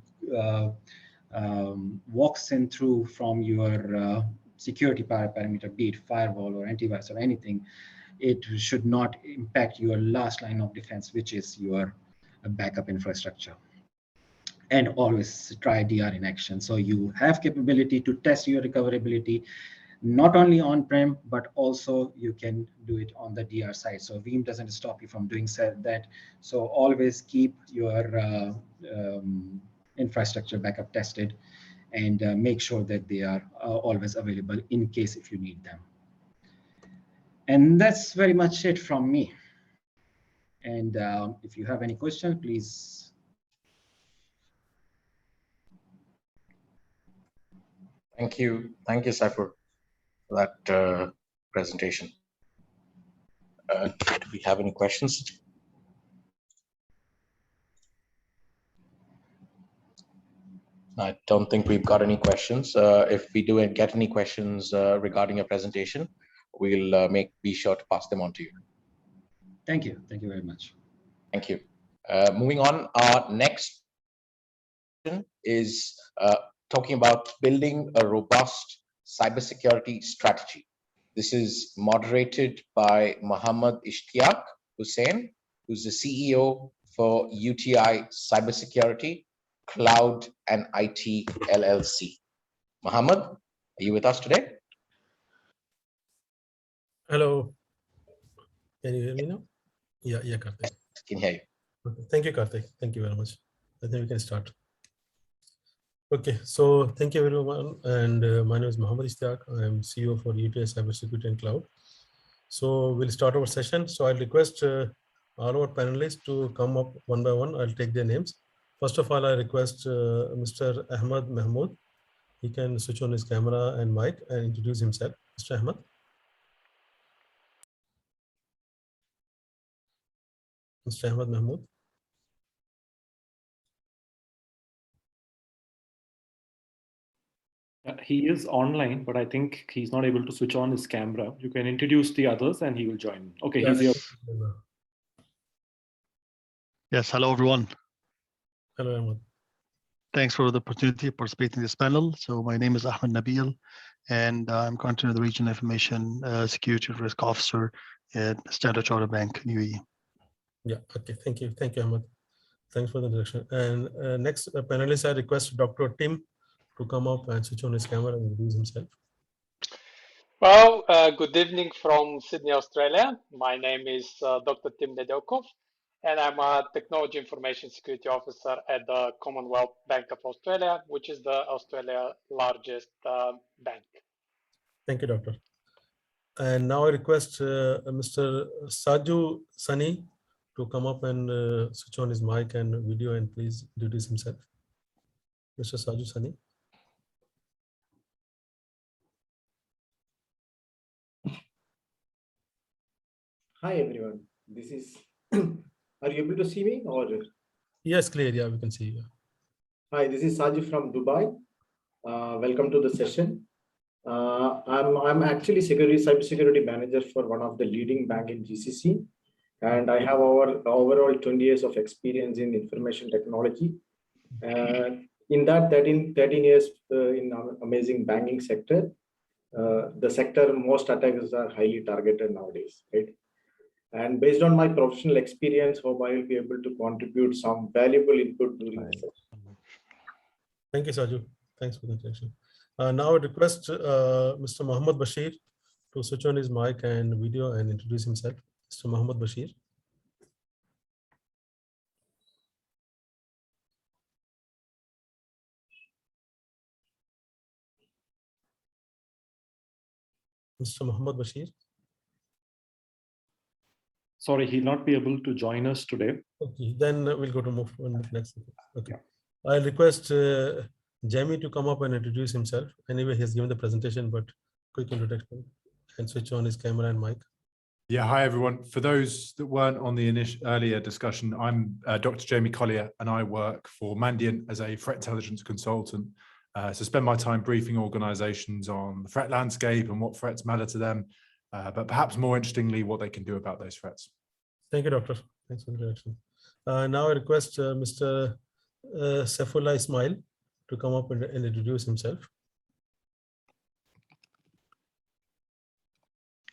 walks in through from your security parameter, be it firewall or antivirus or anything, it should not impact your last line of defense, which is your backup infrastructure. And always try DR in action. So you have capability to test your recoverability, not only on-prem, but also you can do it on the DR side. So Veeam doesn't stop you from doing that. So always keep your infrastructure backup tested and make sure that they are always available in case if you need them. And that's very much it from me. And if you have any questions, please. Thank you, Saifur, for that presentation. Do we have any questions? I don't think we've got any questions. If we do get any questions regarding your presentation, we'll be sure to pass them on to you. Thank you. Thank you very much. Thank you. Moving on, our next is talking about building a robust cybersecurity strategy. This is moderated by Muhammad Ishtiaq Hussain, who's the CEO for UTI Cybersecurity, Cloud and IT LLC. Muhammad, are you with us today? Hello. Can you hear me now? Yeah, Karthik. Can hear you. Okay. Thank you, Karthik. Thank you very much. I think we can start. Okay, so thank you everyone. And my name is Muhammad Ishtiaq. I am CEO for UTI Cybersecurity and Cloud. So we'll start our session. So I'll request all our panelists to come up one by one. I'll take their names. First of all, I request Mr. Ahmad Mahmood. He can switch on his camera and mic and introduce himself. Mr. Ahmad. Mr. Ahmad Mahmood. He is online, but I think he's not able to switch on his camera. You can introduce the others and he will join. Okay, Yes. he's here. Yes, hello everyone. Hello, Ahmad. Thanks for the opportunity to participate in this panel. So my name is Ahmed Nabil, and I'm currently the Regional Information Security and Risk Officer at Standard Chartered Bank, UAE. Yeah, okay, thank you. Thank you, Ahmed. Thanks for the introduction. And next panelist, I request Dr. Tim to come up and switch on his camera and introduce himself. Well, good evening from Sydney, Australia. My name is Dr. Tim Nedelkov, and I'm a Technology Information Security Officer at the Commonwealth Bank of Australia, which is the Australia's largest bank. Thank you, Doctor. And now I request Mr. Saju Sani to come up and switch on his mic and video and please introduce himself. Mr. Saju Sani. Hi everyone, this is, are you able to see me or? Yes, clear, yeah, we can see you. Hi, this is Saji from Dubai. Welcome to the session. I'm actually cybersecurity manager for one of the leading bank in GCC. And I have overall 20 years of experience in information technology. in that 13 years in amazing banking sector, the sector most attacks are highly targeted nowadays, right? And based on my professional experience, hope I will be able to contribute some valuable input during the session. Thank you, Saju. Thanks for the introduction. Now I request Mr. Mohammed Bashir to switch on his mic and video and introduce himself. Mr. Mohammed Bashir. Mr. Mohammed Bashir. Sorry, he'll not be able to join us today. Okay, then we'll go to move on next. Okay. I request Jamie to come up and introduce himself. Anyway, he's given the presentation, but quick introduction and switch on his camera and mic. Yeah, hi everyone. For those that weren't on the earlier discussion, I'm Dr. Jamie Collier, and I work for Mandiant as a threat intelligence consultant. So spend my time briefing organizations on the threat landscape and what threats matter to them, but perhaps more interestingly, what they can do about those threats. Thank you, Doctor. Thanks for the introduction. Now I request Mr. Saifullah Ismail to come up and introduce himself.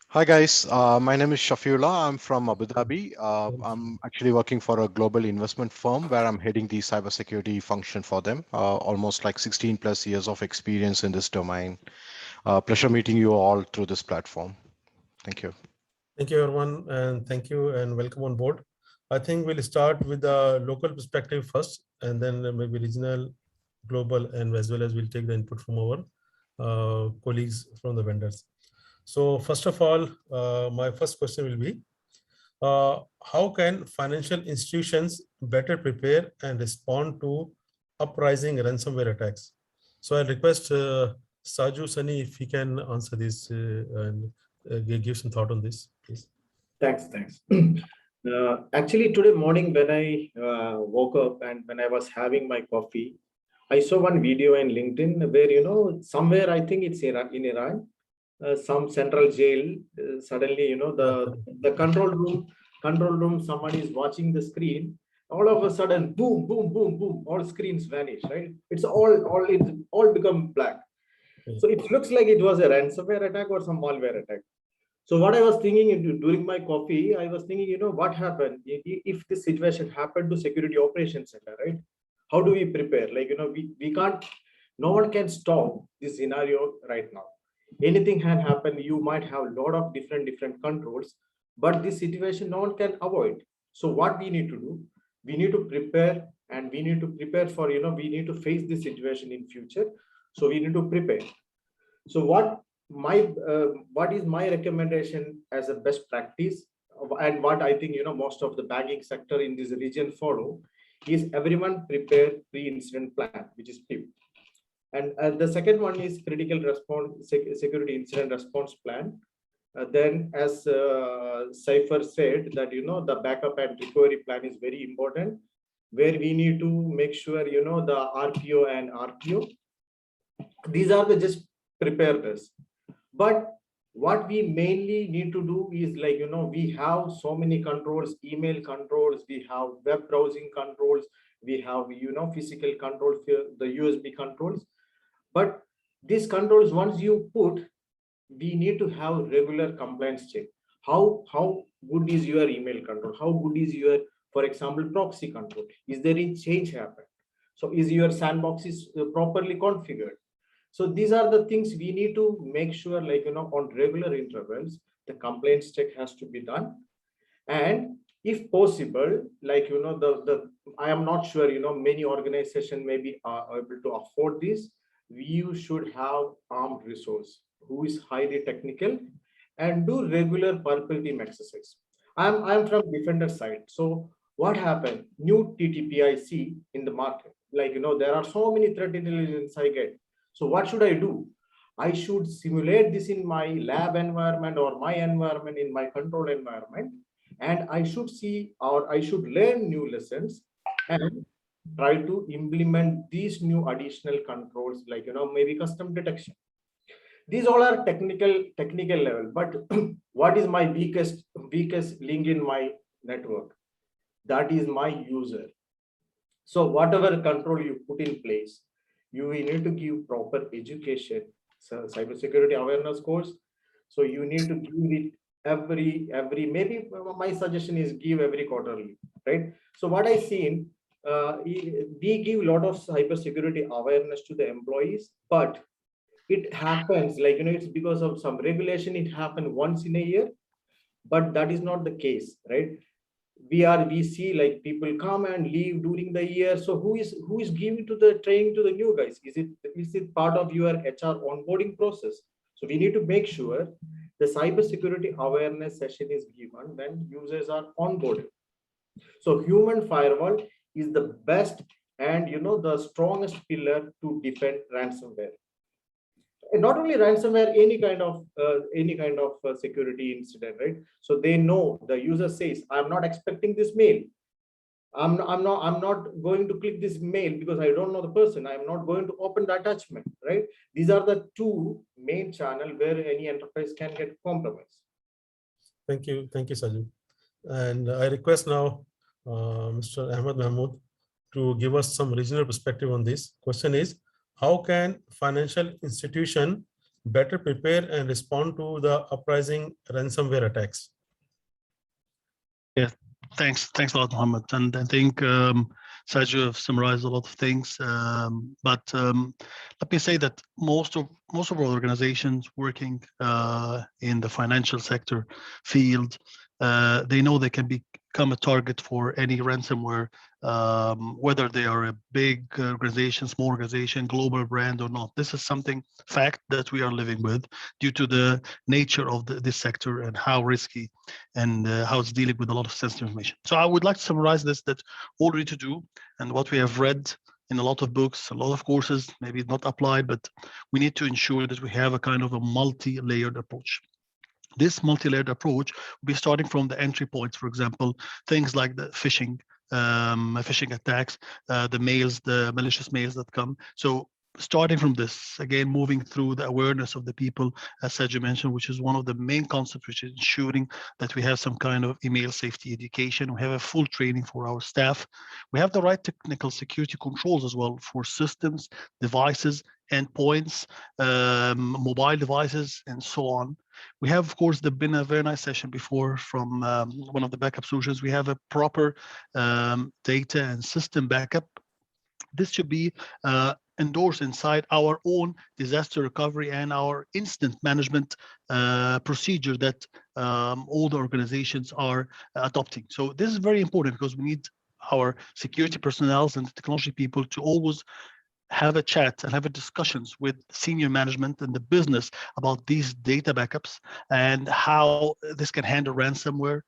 Hi guys, my name is Shafiullah. I'm from Abu Dhabi. I'm actually working for a global investment firm where I'm heading the cybersecurity function for them. Almost like 16 plus years of experience in this domain. Pleasure meeting you all through this platform. Thank you. Thank you, everyone, and thank you and welcome on board. I think we'll start with the local perspective first, and then maybe regional, global, and as well as we'll take the input from our colleagues from the vendors. So first of all, my first question will be, how can financial institutions better prepare and respond to uprising ransomware attacks? So I request Saju Sani if he can answer this and give some thought on this, please. Thanks. Actually, today morning when I woke up and when I was having my coffee, I saw one video in LinkedIn where, somewhere I think it's in Iran, some central jail, suddenly, the control room, someone is watching the screen. All of a sudden, boom, boom, boom, boom, all screens vanish, right? It's all become black. So it looks like it was a ransomware attack or some malware attack. So what I was thinking during my coffee, I was thinking, what happened if this situation happened to security operations center, right? How do we prepare? Like, we can't, no one can stop this scenario right now. Anything can happen. You might have a lot of different controls, but this situation no one can avoid. So what we need to do, we need to prepare, and we need to prepare for, we need to face this situation in future. So we need to prepare. So what is my recommendation as a best practice, and what I think most of the banking sector in this region follow, is everyone prepare pre-incident plan, which is PIP. And the second one is critical response security incident response plan. Then, as Cypher said, that the backup and recovery plan is very important, where we need to make sure the RPO and RPO. These are the just preparedness. But what we mainly need to do is, like, we have so many controls, email controls, we have web browsing controls, we have physical controls, the USB controls. But these controls, once you put, we need to have regular compliance check. How good is your email control? How good is your, for example, proxy control? Is there any change happen? So is your sandbox is properly configured? So these are the things we need to make sure, like, on regular intervals, the compliance check has to be done. And if possible, like, I am not sure, many organizations may be able to afford this. You should have armed resource who is highly technical and do regular purple team exercise. I'm from defender side. So what happened? New TTPIC in the market, like, there are so many threat intelligence I get. So what should I do? I should simulate this in my lab environment or my environment, in my control environment, and I should see, or I should learn new lessons and try to implement these new additional controls, like, maybe custom detection. These all are technical level, but what is my weakest link in my network? That is my user. So whatever control you put in place, you need to give proper education, cybersecurity awareness course. So you need to give it every maybe my suggestion is give every quarterly, right? So what I seen, we give a lot of cybersecurity awareness to the employees, but it happens like, it's because of some regulation, it happened once in a year, but that is not the case, right? We see like people come and leave during the year. So who is giving to the training to the new guys? Is it part of your HR onboarding process? So we need to make sure the cybersecurity awareness session is given when users are onboarded. So human firewall is the best and the strongest pillar to defend ransomware. And not only ransomware, any kind of security incident, right? So they know, the user says, I'm not expecting this mail. I'm not going to click this mail because I don't know the person. I'm not going to open the attachment, right? These are the two main channel where any enterprise can get compromised. Thank you, Sajid. And I request now Mr. Ahmed Mahmood to give us some regional perspective on this. Question is, how can financial institution better prepare and respond to the uprising ransomware attacks? Yeah, thanks a lot, Mohammed. And I think Sajid have summarized a lot of things. But let me say that most of our organizations working in the financial sector field, they know they can become a target for any ransomware, whether they are a big organization, small organization, global brand or not. This is something fact that we are living with due to the nature of this sector and how risky and how it's dealing with a lot of sensitive information. So I would like to summarize this, that all we need to do and what we have read in a lot of books, a lot of courses, maybe not applied, but we need to ensure that we have a kind of a multi-layered approach. This multi-layered approach will be starting from the entry points, for example, things like the phishing attacks, the mails, the malicious mails that come. So starting from this, again, moving through the awareness of the people, as Sajid mentioned, which is one of the main concepts, which is ensuring that we have some kind of email safety education. We have a full training for our staff. We have the right technical security controls as well for systems, devices, endpoints, mobile devices, and so on. We have, of course, been a very nice session before from one of the backup solutions. We have a proper data and system backup. This should be endorsed inside our own disaster recovery and our incident management procedure that all the organizations are adopting. So this is very important because we need our security personnel and technology people to always have a chat and have a discussions with senior management and the business about these data backups and how this can handle ransomware.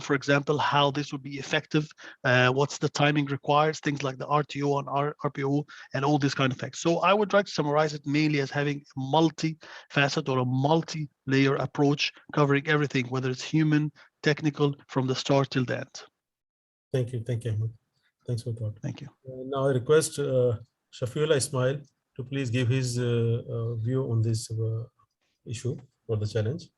For example, how this would be effective, what's the timing required, things like the RTO and RPO and all these kind of things. So I would like to summarize it mainly as having a multi-facet or a multi-layer approach covering everything, whether it's human, technical, from the start till the end. Thank you, Ahmed. Thanks for that. Thank you. Now I request Shafiullah Ismail to please give his view on this issue or the challenge.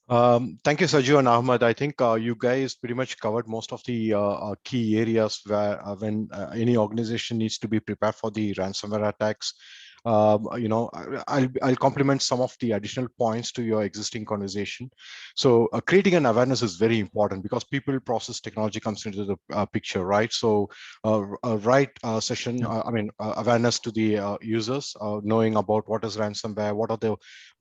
Thank you, Sajid and Ahmed. I think you guys pretty much covered most of the key areas where when any organization needs to be prepared for the ransomware attacks. I'll complement some of the additional points to your existing conversation. So creating an awareness is very important because people, process, technology comes into the picture, right? So awareness to the users, knowing about what is ransomware, what are the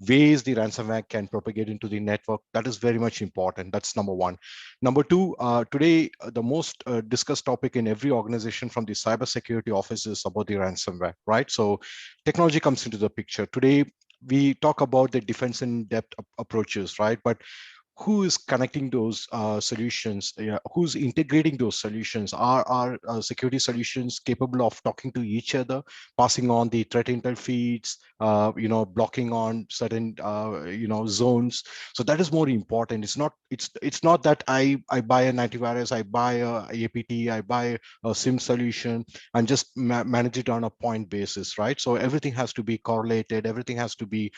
ways the ransomware can propagate into the network. That is very much important. That's number one. Number two, today, the most discussed topic in every organization from the cybersecurity office is about the ransomware, right? So technology comes into the picture. Today, we talk about the defense in depth approaches, right? But who is connecting those solutions? Who's integrating those solutions? Are security solutions capable of talking to each other, passing on the threat intel feeds, blocking on certain zones? So that is more important. It's not that I buy an antivirus, I buy a APT, I buy a SIM solution and just manage it on a point basis, right? So everything has to be correlated. Everything has to be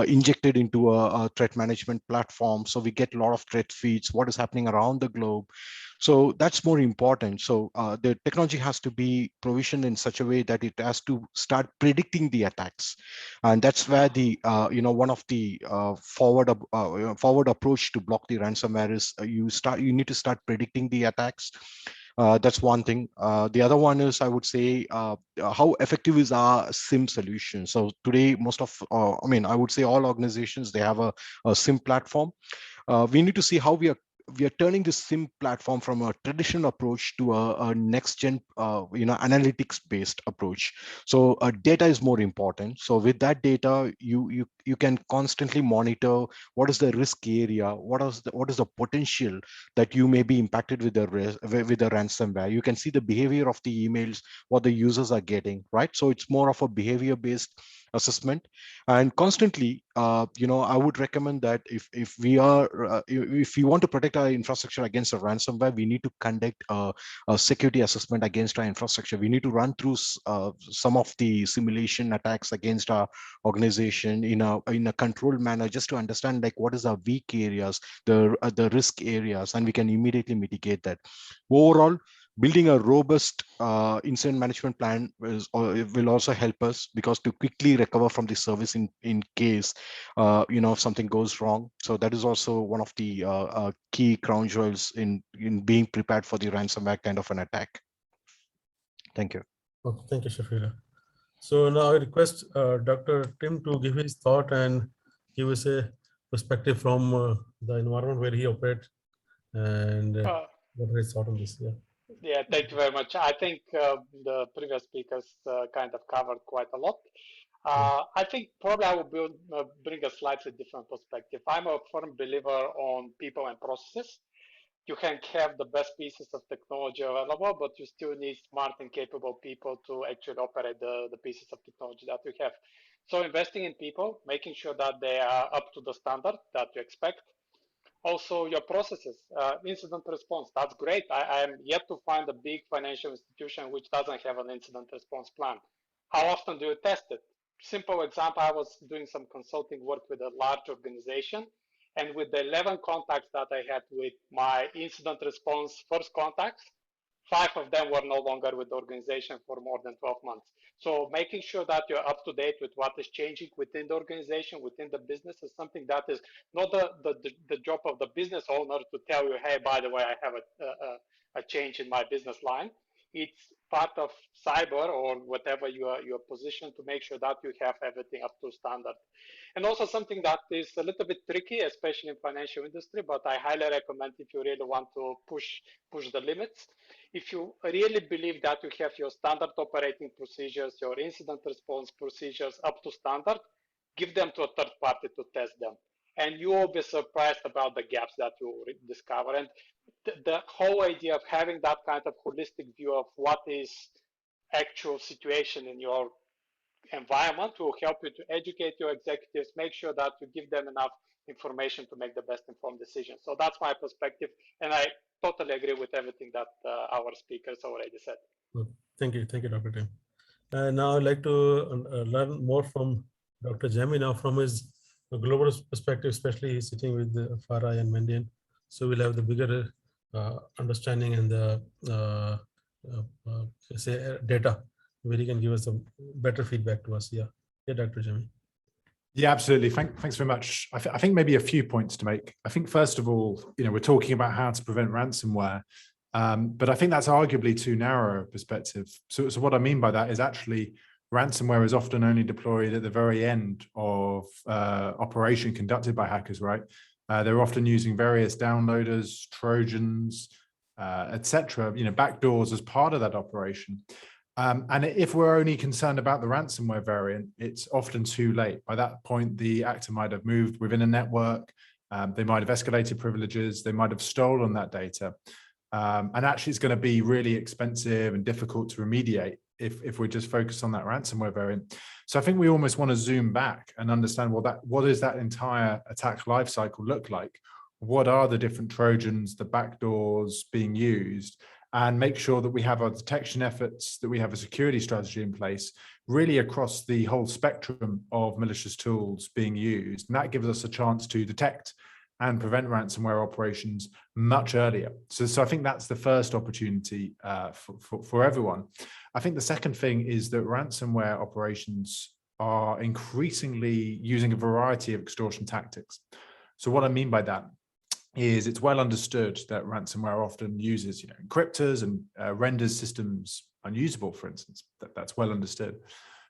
injected into a threat management platform. So we get a lot of threat feeds, what is happening around the globe. So that's more important. So the technology has to be provisioned in such a way that it has to start predicting the attacks, and that's where the one of the forward approach to block the ransomware is you need to start predicting the attacks. That's one thing. The other one is, I would say, how effective is our SIM solution? So today, most of, I would say all organizations, they have a SIM platform. We need to see how we are turning this SIM platform from a traditional approach to a next gen, analytics based approach. So data is more important. So with that data, you can constantly monitor what is the risk area, what is the potential that you may be impacted with the ransomware. You can see the behavior of the emails, what the users are getting, right? So it's more of a behavior based assessment, and constantly, I would recommend that if we want to protect our infrastructure against a ransomware, we need to conduct a security assessment against our infrastructure. We need to run through some of the simulation attacks against our organization in a controlled manner, just to understand like what is our weak areas, the risk areas, and we can immediately mitigate that. Overall, building a robust incident management plan will also help us, because to quickly recover from the service in case if something goes wrong. So that is also one of the key crown jewels in being prepared for the ransomware kind of an attack. Thank you. Oh, thank you, Shafila. So now I request Dr. Tim to give his thought and give us a perspective from the environment where he operates, and what is his thought on this. Yeah, thank you very much. I think the previous speakers kind of covered quite a lot. I think probably I will bring a slightly different perspective. I'm a firm believer on people and processes. You can have the best pieces of technology available, but you still need smart and capable people to actually operate the pieces of technology that you have. So investing in people, making sure that they are up to the standard that you expect. Also, your processes, incident response, that's great. I am yet to find a big financial institution which doesn't have an incident response plan. How often do you test it? Simple example, I was doing some consulting work with a large organization, and with the 11 contacts that I had with my incident response first contacts, 5 of them were no longer with the organization for more than 12 months. So making sure that you're up to date with what is changing within the organization, within the business, is something that is not the job of the business owner to tell you, hey, by the way, I have a change in my business line. It's part of cyber or whatever your position to make sure that you have everything up to standard. And also something that is a little bit tricky, especially in financial industry, but I highly recommend if you really want to push the limits. If you really believe that you have your standard operating procedures, your incident response procedures up to standard, give them to a third party to test them. And you will be surprised about the gaps that you will discover. And the whole idea of having that kind of holistic view of what is actual situation in your environment will help you to educate your executives, make sure that you give them enough information to make the best informed decisions. So that's my perspective, and I totally agree with everything that our speakers already said. Thank you, Dr. Tim. And now I'd like to learn more from Dr. Jami now from his global perspective, especially he's sitting with Farah and Mendian. So we'll have the bigger understanding and the say data where he can give us some better feedback to us. Yeah, Dr. Jami. Yeah, absolutely. Thanks very much. I think maybe a few points to make. I think first of all, we're talking about how to prevent ransomware, but I think that's arguably too narrow a perspective. So what I mean by that is actually ransomware is often only deployed at the very end of operation conducted by hackers, right? They're often using various downloaders, Trojans, etc., backdoors as part of that operation. And if we're only concerned about the ransomware variant, it's often too late. By that point, the actor might have moved within a network. They might have escalated privileges. They might have stolen that data. And actually, it's going to be really expensive and difficult to remediate if we're just focused on that ransomware variant. So I think we almost want to zoom back and understand what does that entire attack lifecycle look like? What are the different Trojans, the backdoors being used? And make sure that we have our detection efforts, that we have a security strategy in place, really across the whole spectrum of malicious tools being used. And that gives us a chance to detect and prevent ransomware operations much earlier. So I think that's the first opportunity for everyone. I think the second thing is that ransomware operations are increasingly using a variety of extortion tactics. So what I mean by that is it's well understood that ransomware often uses encryptors and renders systems unusable, for instance. That's well understood.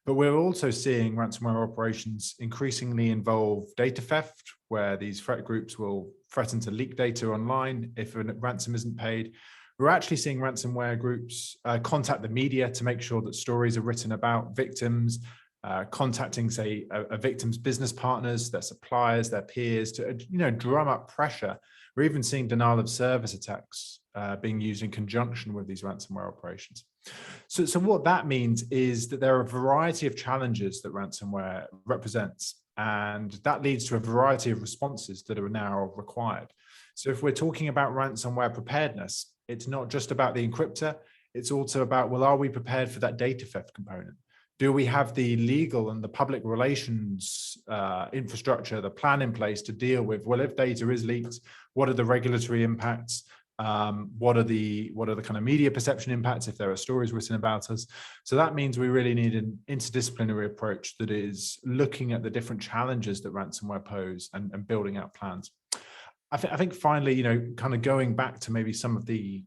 But we're also seeing ransomware operations increasingly involve data theft, where these threat groups will threaten to leak data online if a ransom isn't paid. We're actually seeing ransomware groups contact the media to make sure that stories are written about victims, contacting, say, a victim's business partners, their suppliers, their peers to, drum up pressure. We're even seeing denial of service attacks being used in conjunction with these ransomware operations. So what that means is that there are a variety of challenges that ransomware represents, and that leads to a variety of responses that are now required. So if we're talking about ransomware preparedness, it's not just about the encryptor, it's also about, well, are we prepared for that data theft component? Do we have the legal and the public relations infrastructure, the plan in place to deal with, well, if data is leaked, what are the regulatory impacts? What are the kind of media perception impacts if there are stories written about us? So that means we really need an interdisciplinary approach that is looking at the different challenges that ransomware pose and building out plans. I think finally, kind of going back to maybe some of the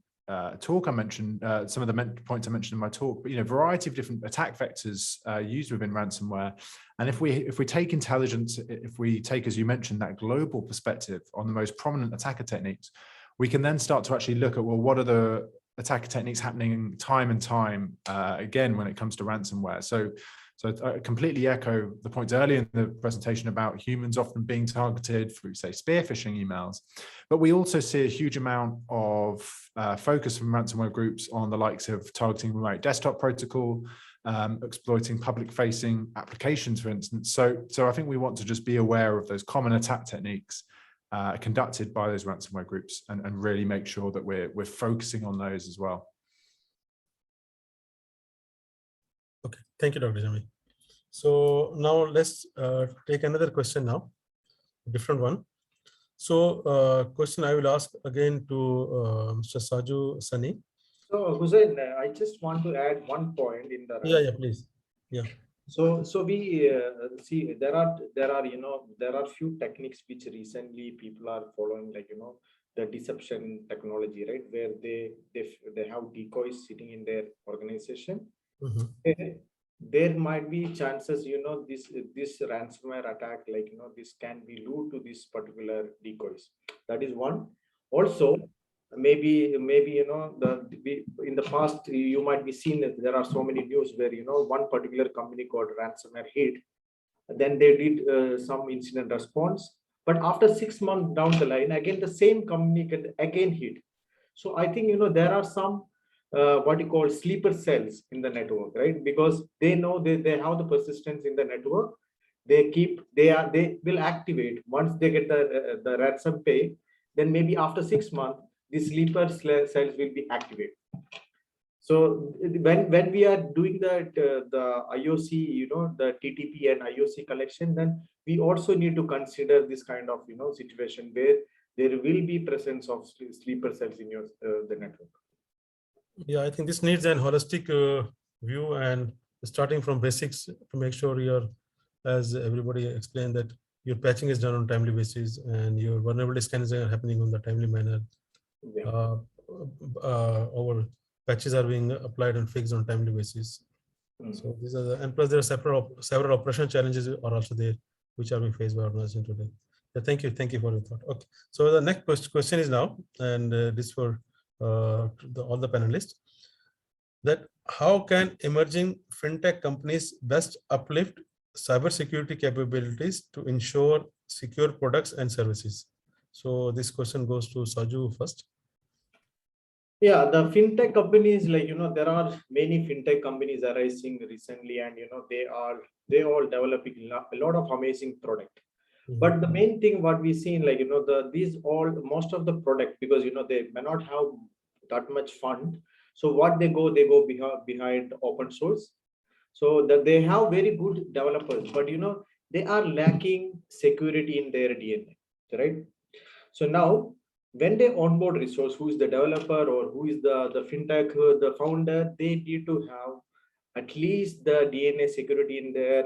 talk I mentioned, some of the points I mentioned in my talk, but variety of different attack vectors used within ransomware. And if we take intelligence, if we take, as you mentioned, that global perspective on the most prominent attacker techniques, we can then start to actually look at, well, what are the attacker techniques happening time and time again when it comes to ransomware? So I completely echo the points earlier in the presentation about humans often being targeted through, say, spear phishing emails. But we also see a huge amount of focus from ransomware groups on the likes of targeting remote desktop protocol, exploiting public-facing applications, for instance. So I think we want to just be aware of those common attack techniques conducted by those ransomware groups and really make sure that we're focusing on those as well. Okay, thank you, Dr. Jami. So now let's take another question now, different one. So question I will ask again to Mr. Saju Sani. So Hussein, I just want to add one point in the. Yeah, please. Yeah. So we see there are few techniques which recently people are following, like the deception technology, right, where they have decoys sitting in their organization. Mm-hmm. There might be chances, this ransomware attack, like this can be lured to this particular decoys. That is one. Also, maybe in the past you might be seen that there are so many news where one particular company called ransomware hit, then they did some incident response, but after 6 months down the line, again the same company can again hit. So I think there are some what you call sleeper cells in the network, right? Because they know they have the persistence in the network. They will activate once they get the ransom pay. Then maybe after 6 months, the sleeper cells will be activated. So when we are doing that the IOC, the TTP and IOC collection, then we also need to consider this kind of situation where there will be presence of sleeper cells in your the network. Yeah, I think this needs an holistic view and starting from basics to make sure you're, as everybody explained, that your patching is done on a timely basis and your vulnerability scans are happening on the timely manner. Yeah. Our patches are being applied and fixed on a timely basis. So these are and plus there are several operational challenges are also there which are being faced by organizations today. Yeah, thank you for your thought. Okay, so the next question is now, and this for all the panelists, that how can emerging fintech companies best uplift cybersecurity capabilities to ensure secure products and services? So this question goes to Saju first. Yeah, the fintech companies, like there are many fintech companies arising recently, and they all developing a lot of amazing product. But the main thing what we see, like most of the product, because they may not have that much fund, so what they go behind open source, so that they have very good developers, but they are lacking security in their DNA, right? So now, when they onboard resource, who is the developer or who is the fintech, the founder, they need to have at least the DNA security in their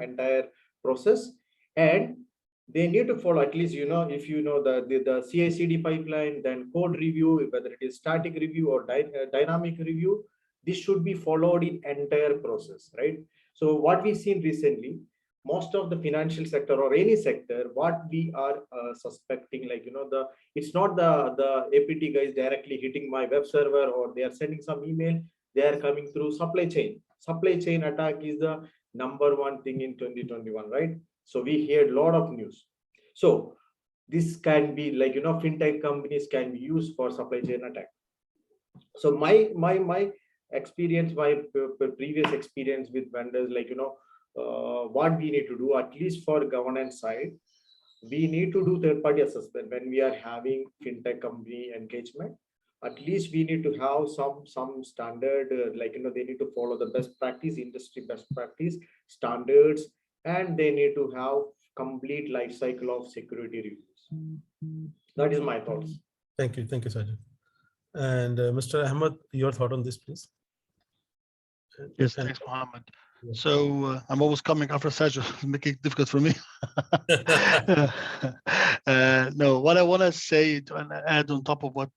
entire process, and they need to follow at least, if you know the CI/CD pipeline, then code review, whether it is static review or dynamic review, this should be followed in entire process, right? So what we've seen recently, most of the financial sector or any sector, what we are suspecting, like, it's not the APT guys directly hitting my web server, or they are sending some email, they are coming through supply chain. Supply chain attack is the number one thing in 2021, right? So we heard a lot of news. So this can be like, fintech companies can be used for supply chain attack. So my experience, my previous experience with vendors, like, what we need to do, at least for governance side, we need to do third-party assessment when we are having fintech company engagement. At least we need to have some standard, like, they need to follow the best practice, industry best practice standards, and they need to have complete life cycle of security reviews. That is my thoughts. Thank you, Sajid. And Mr. Ahmed, your thought on this, please. Yes, thanks, Mohammed. So I'm always coming after Sajid, making it difficult for me. No, what I want to say and add on top of what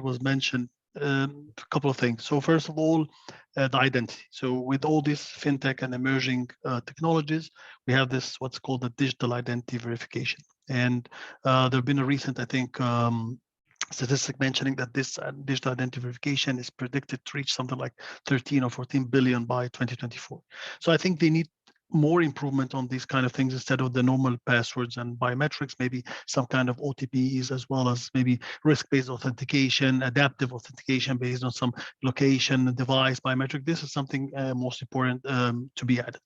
was mentioned, a couple of things. So first of all, the identity. So with all these fintech and emerging technologies, we have this what's called the digital identity verification. And there have been a recent, I think, statistic mentioning that this digital identity verification is predicted to reach something like 13 or 14 billion by 2024. So I think they need more improvement on these kind of things instead of the normal passwords and biometrics, maybe some kind of OTPs, as well as maybe risk-based authentication, adaptive authentication based on some location, device, biometric. This is something most important to be added.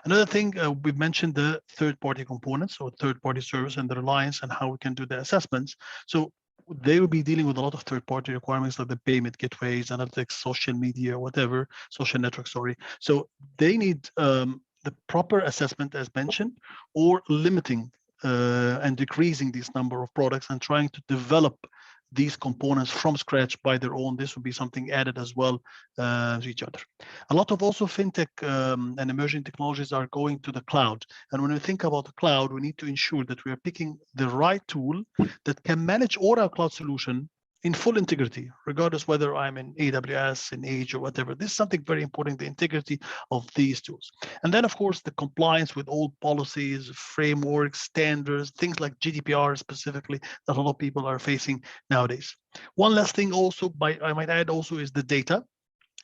Another thing, we've mentioned the third-party components or third-party service and the reliance and how we can do the assessments. So they will be dealing with a lot of third-party requirements like the payment gateways, analytics, social media, whatever, social networks, sorry. So they need the proper assessment as mentioned, or limiting and decreasing this number of products and trying to develop these components from scratch by their own. This would be something added as well to each other. A lot of also fintech and emerging technologies are going to the cloud. And when we think about the cloud, we need to ensure that we are picking the right tool that can manage all our cloud solution in full integrity, regardless whether I'm in AWS, in Azure, or whatever. This is something very important, the integrity of these tools. And then, of course, the compliance with all policies, frameworks, standards, things like GDPR specifically, that a lot of people are facing nowadays. One last thing also, I might add also, is the data.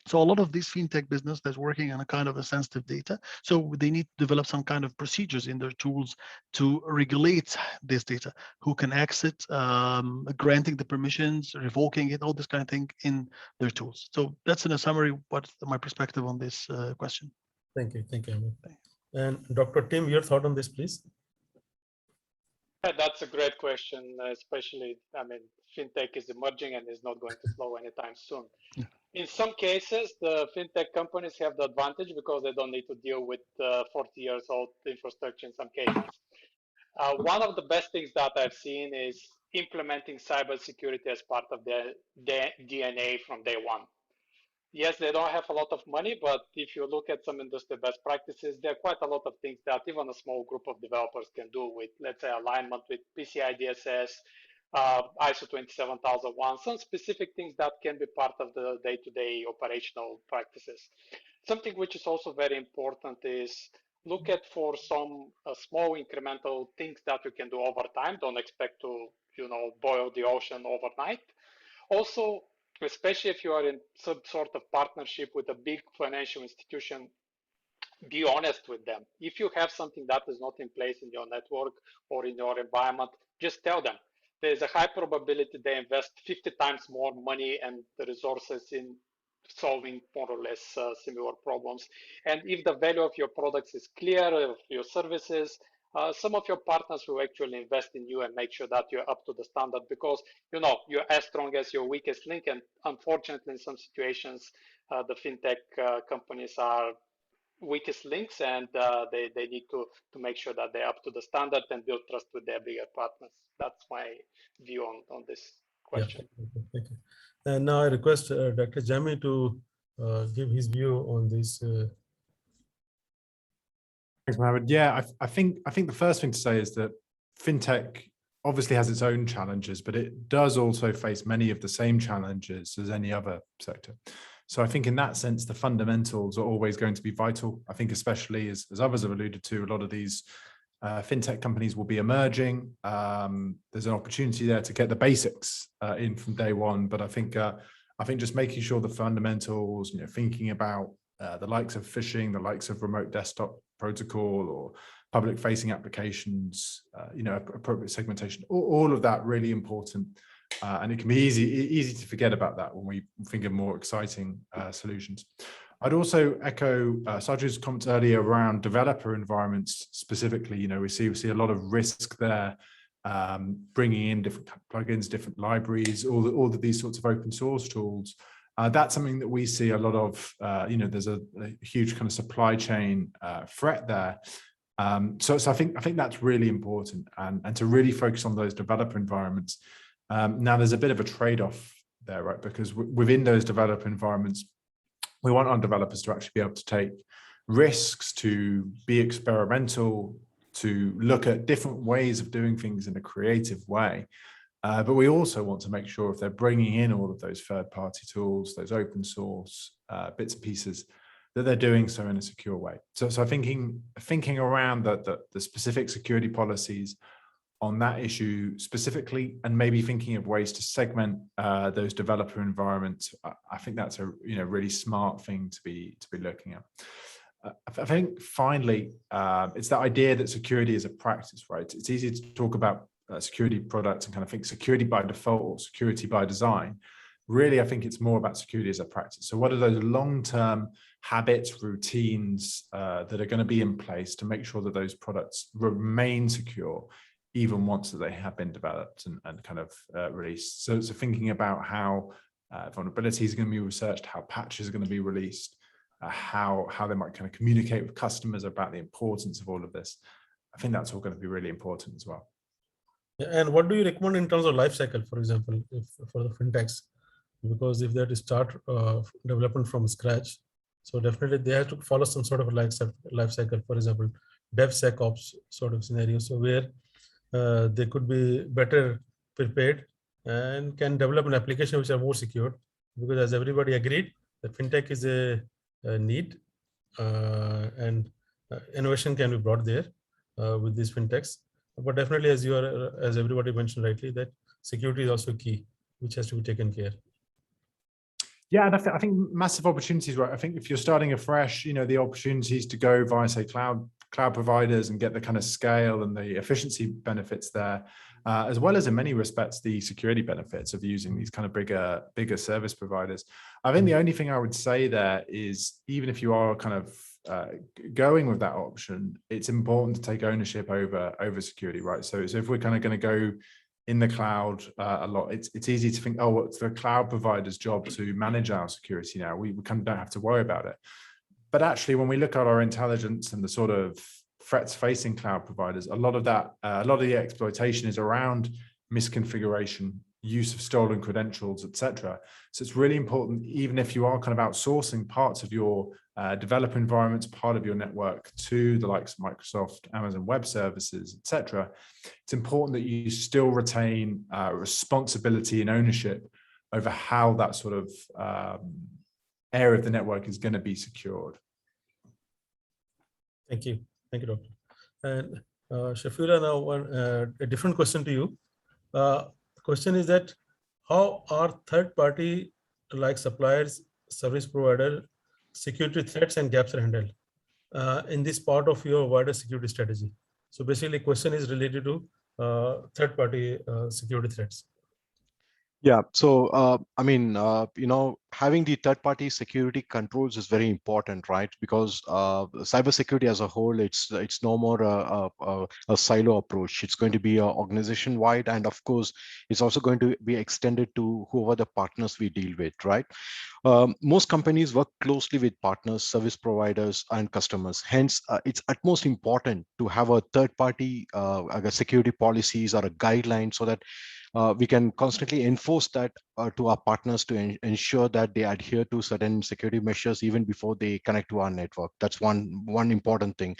So a lot of this fintech business that's working on a kind of a sensitive data. So they need to develop some kind of procedures in their tools to regulate this data, who can access it, granting the permissions, revoking it, all this kind of thing in their tools. So that's in a summary, what's my perspective on this question. Thank you, Ahmed. And Dr. Tim, your thought on this, please. Yeah, that's a great question, especially, I mean, fintech is emerging and is not going to slow anytime soon. Yeah. In some cases, the fintech companies have the advantage because they don't need to deal with 40 years old infrastructure in some cases. One of the best things that I've seen is implementing cybersecurity as part of their DNA from day one. Yes, they don't have a lot of money, but if you look at some industry best practices, there are quite a lot of things that even a small group of developers can do with, let's say, alignment with PCI DSS, ISO 27001, some specific things that can be part of the day-to-day operational practices. Something which is also very important is look at for some small incremental things that you can do over time. Don't expect to, boil the ocean overnight. Also, especially if you are in some sort of partnership with a big financial institution, be honest with them. If you have something that is not in place in your network or in your environment, just tell them. There's a high probability they invest 50 times more money and the resources in solving more or less similar problems. And if the value of your products is clear, of your services, some of your partners will actually invest in you and make sure that you're up to the standard, because you're as strong as your weakest link. And unfortunately, in some situations, the fintech companies are weakest links, and they need to make sure that they're up to the standard and build trust with their bigger partners. That's my view on this question. Yeah, thank you. And now I request Dr. Jami to give his view on this. Thanks, Mohammed. Yeah, I think the first thing to say is that fintech obviously has its own challenges, but it does also face many of the same challenges as any other sector. So I think in that sense, the fundamentals are always going to be vital. I think especially as others have alluded to, a lot of these fintech companies will be emerging. There's an opportunity there to get the basics in from day one, but I think just making sure the fundamentals, thinking about the likes of phishing, the likes of remote desktop protocol or public facing applications, appropriate segmentation, all of that really important. And it can be easy to forget about that when we think of more exciting solutions. I'd also echo Saju's comments earlier around developer environments specifically. We see a lot of risk there, bringing in different plugins, different libraries, all of these sorts of open source tools. That's something that we see a lot of. There's a huge kind of supply chain threat there. So I think that's really important, and to really focus on those developer environments. Now there's a bit of a trade-off there, right? Because within those developer environments, we want our developers to actually be able to take risks, to be experimental, to look at different ways of doing things in a creative way. But we also want to make sure if they're bringing in all of those third-party tools, those open source bits and pieces, that they're doing so in a secure way. So thinking around the specific security policies on that issue specifically, and maybe thinking of ways to segment those developer environments, I think that's a really smart thing to be looking at. I think finally, it's that idea that security is a practice, right? It's easy to talk about security products and kind of think security by default or security by design. Really, I think it's more about security as a practice. So what are those long-term habits, routines that are going to be in place to make sure that those products remain secure even once that they have been developed and kind of released? So thinking about how vulnerabilities are going to be researched, how patches are going to be released, how they might kind of communicate with customers about the importance of all of this. I think that's all going to be really important as well. And what do you recommend in terms of life cycle, for example, for the fintechs? Because if they have to start development from scratch, so definitely they have to follow some sort of life cycle, for example, DevSecOps sort of scenario. So where they could be better prepared and can develop an application which are more secure, because as everybody agreed, that fintech is a need, and innovation can be brought there with these fintechs. But definitely, as everybody mentioned rightly, that security is also key, which has to be taken care. Yeah, and I think massive opportunities, right? I think if you're starting afresh, the opportunities to go via, say, cloud providers and get the kind of scale and the efficiency benefits there, as well as in many respects the security benefits of using these kind of bigger service providers. I think the only thing I would say there is, even if you are kind of going with that option, it's important to take ownership over security, right? So if we're kind of going to go in the cloud a lot, it's easy to think, oh, it's the cloud provider's job to manage our security now. We kind of don't have to worry about it. But actually, when we look at our intelligence and the sort of threats facing cloud providers, a lot of the exploitation is around misconfiguration, use of stolen credentials, etc. So it's really important, even if you are kind of outsourcing parts of your developer environments, part of your network to the likes of Microsoft, Amazon Web Services, etc. It's important that you still retain responsibility and ownership over how that sort of area of the network is going to be secured. Thank you, Doctor. And Shafira, now a different question to you. The question is that how are third-party like suppliers, service provider, security threats and gaps are handled in this part of your wider security strategy? So basically, question is related to third-party security threats. Yeah. So, I mean, having the third-party security controls is very important, right? Because cybersecurity as a whole, it's no more a silo approach. It's going to be organization-wide, and of course, it's also going to be extended to whoever the partners we deal with, right? Most companies work closely with partners, service providers, and customers. Hence, it's utmost important to have a third-party security policies or a guideline so that we can constantly enforce that to our partners to ensure that they adhere to certain security measures even before they connect to our network. That's one important thing.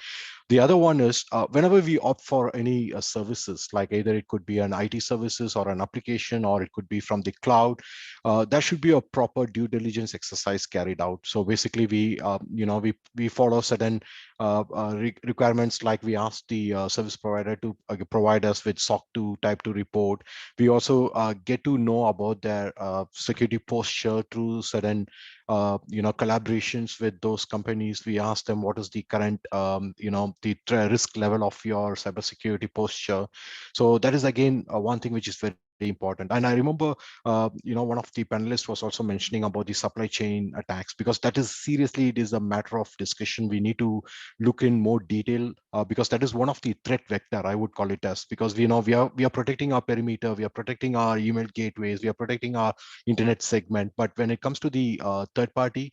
The other one is whenever we opt for any services, like either it could be an IT services or an application, or it could be from the cloud, there should be a proper due diligence exercise carried out. So basically, we follow certain requirements, like we ask the service provider to provide us with SOC 2 Type 2 report. We also get to know about their security posture through certain collaborations with those companies. We ask them what is the current the risk level of your cybersecurity posture. So that is again one thing which is very important. And I remember one of the panelists was also mentioning about the supply chain attacks, because that is seriously, it is a matter of discussion. We need to look in more detail because that is one of the threat vector, I would call it as, because we are protecting our perimeter, we are protecting our email gateways, we are protecting our internet segment. But when it comes to the third party,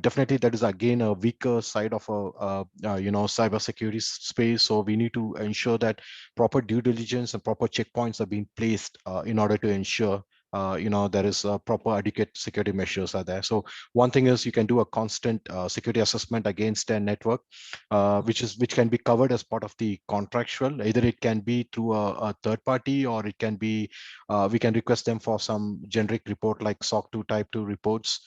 definitely that is again a weaker side of a cybersecurity space. So we need to ensure that proper due diligence and proper checkpoints are being placed in order to ensure there is proper adequate security measures are there. So one thing is you can do a constant security assessment against a network, which can be covered as part of the contractual. Either it can be through a third party, or it can be we can request them for some generic report like SOC 2 Type 2 reports.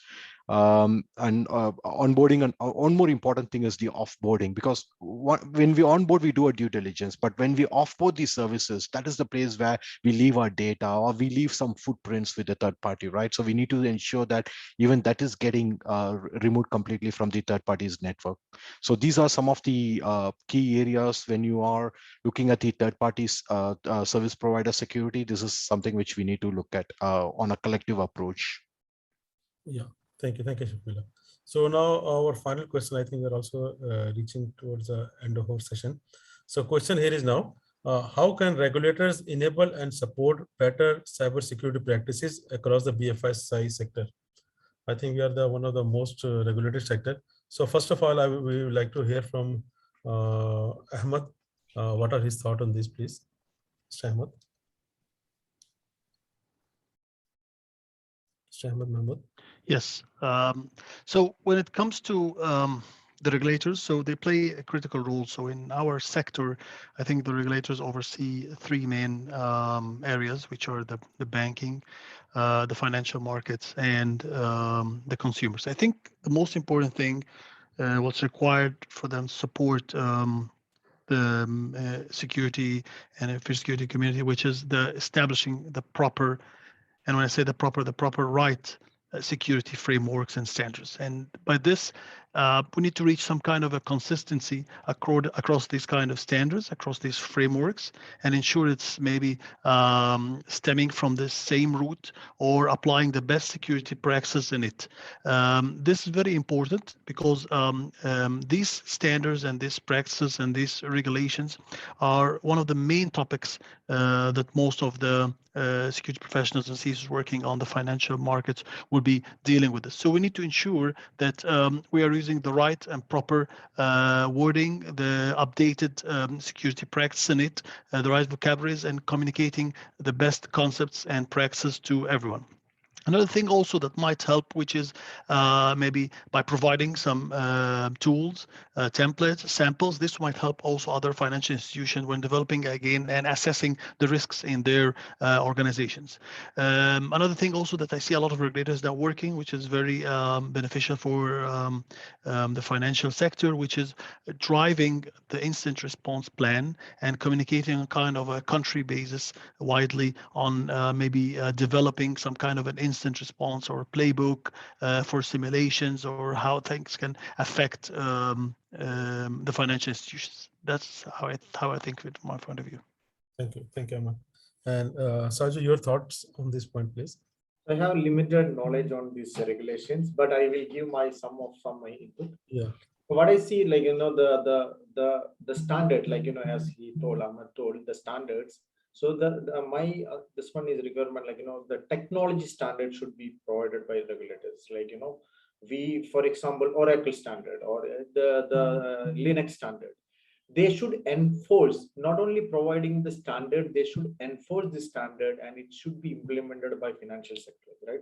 And onboarding, and one more important thing is the offboarding, because when we onboard, we do a due diligence, but when we offboard these services, that is the place where we leave our data, or we leave some footprints with the third party, right? So we need to ensure that even that is getting removed completely from the third party's network. So these are some of the key areas when you are looking at the third party's service provider security. This is something which we need to look at on a collective approach. Yeah, thank you, Shafila. So now our final question. I think we're also reaching towards the end of our session. So question here is now, how can regulators enable and support better cybersecurity practices across the BFSI sector? I think we are one of the most regulated sector. So first of all, we would like to hear from Ahmed. What are his thoughts on this, please? Mr. Ahmed. Mr. Ahmed Mahmoud. Yes. So when it comes to the regulators, so they play a critical role. So in our sector, I think the regulators oversee three main areas, which are the banking, the financial markets, and the consumers. I think the most important thing, what's required for them to support the security and security community, which is the establishing the proper, and when I say the proper right security frameworks and standards. And by this, we need to reach some kind of a consistency across these kind of standards, across these frameworks, and ensure it's maybe stemming from the same root or applying the best security practices in it. This is very important because these standards and these practices and these regulations are one of the main topics that most of the security professionals and CISOs working on the financial markets will be dealing with this. So we need to ensure that we are using the right and proper wording, the updated security practice in it, the right vocabularies, and communicating the best concepts and practices to everyone. Another thing also that might help, which is maybe by providing some tools, templates, samples. This might help also other financial institutions when developing again and assessing the risks in their organizations. Another thing also that I see a lot of regulators that are working, which is very beneficial for the financial sector, which is driving the incident response plan and communicating on kind of a country basis widely on maybe developing some kind of an instant response or playbook for simulations or how things can affect the financial institutions. That's how I think it from my point of view. Thank you, Ahmed. And Saju, your thoughts on this point, please. I have limited knowledge on these regulations, but I will give some of my input. Yeah. What I see, like, the standard, like, as he told, Ahmed told, the standards. So this one is requirement, like, the technology standard should be provided by regulators. Like, we, for example, Oracle standard or the Linux standard. They should enforce, not only providing the standard, they should enforce the standard, and it should be implemented by financial sector, right?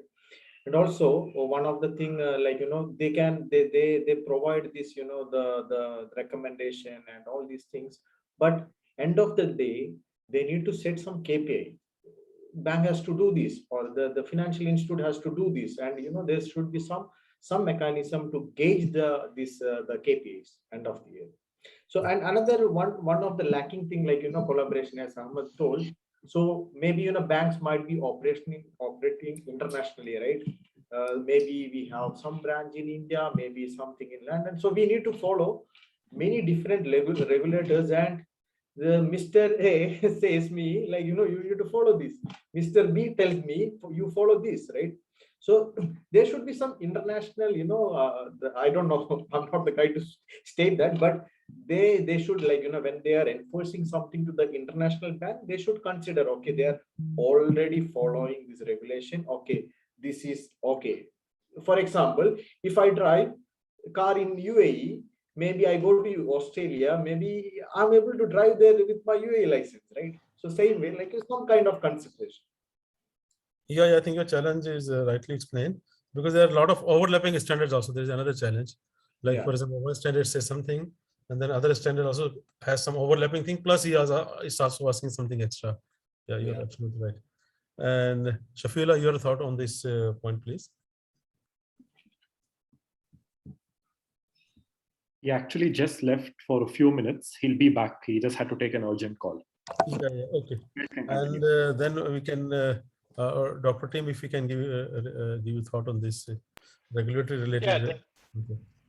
And also one of the thing, like, they provide this, the recommendation and all these things, but end of the day they need to set some KPI. Bank has to do this, or the financial institute has to do this, and there should be some mechanism to gauge the KPIs end of the year. So, and another one of the lacking thing, like, collaboration, as Ahmed told. So maybe, banks might be operating internationally, right? Maybe we have some branch in India, maybe something in London. So we need to follow many different regulators, and the Mr. A says me, like, you need to follow this. Mr. B tells me you follow this, right? So there should be some international, I don't know, I'm not the guy to state that, but they should, like, when they are enforcing something to the international bank, they should consider, okay, they are already following this regulation. Okay, this is okay. For example, if I drive a car in UAE, maybe I go to Australia, maybe I'm able to drive there with my UAE license, right? So same way, like, some kind of consideration. Yeah, I think your challenge is rightly explained, because there are a lot of overlapping standards also. There is another challenge. Like, for example, one standard says something, and then other standard also has some overlapping thing, plus he is also asking something extra. Yeah, you're absolutely right. And Shafila, your thought on this point, please. He actually just left for a few minutes. He'll be back. He just had to take an urgent call. Yeah, okay. And then we can, Dr. Tim, if you can give a thought on this regulatory related.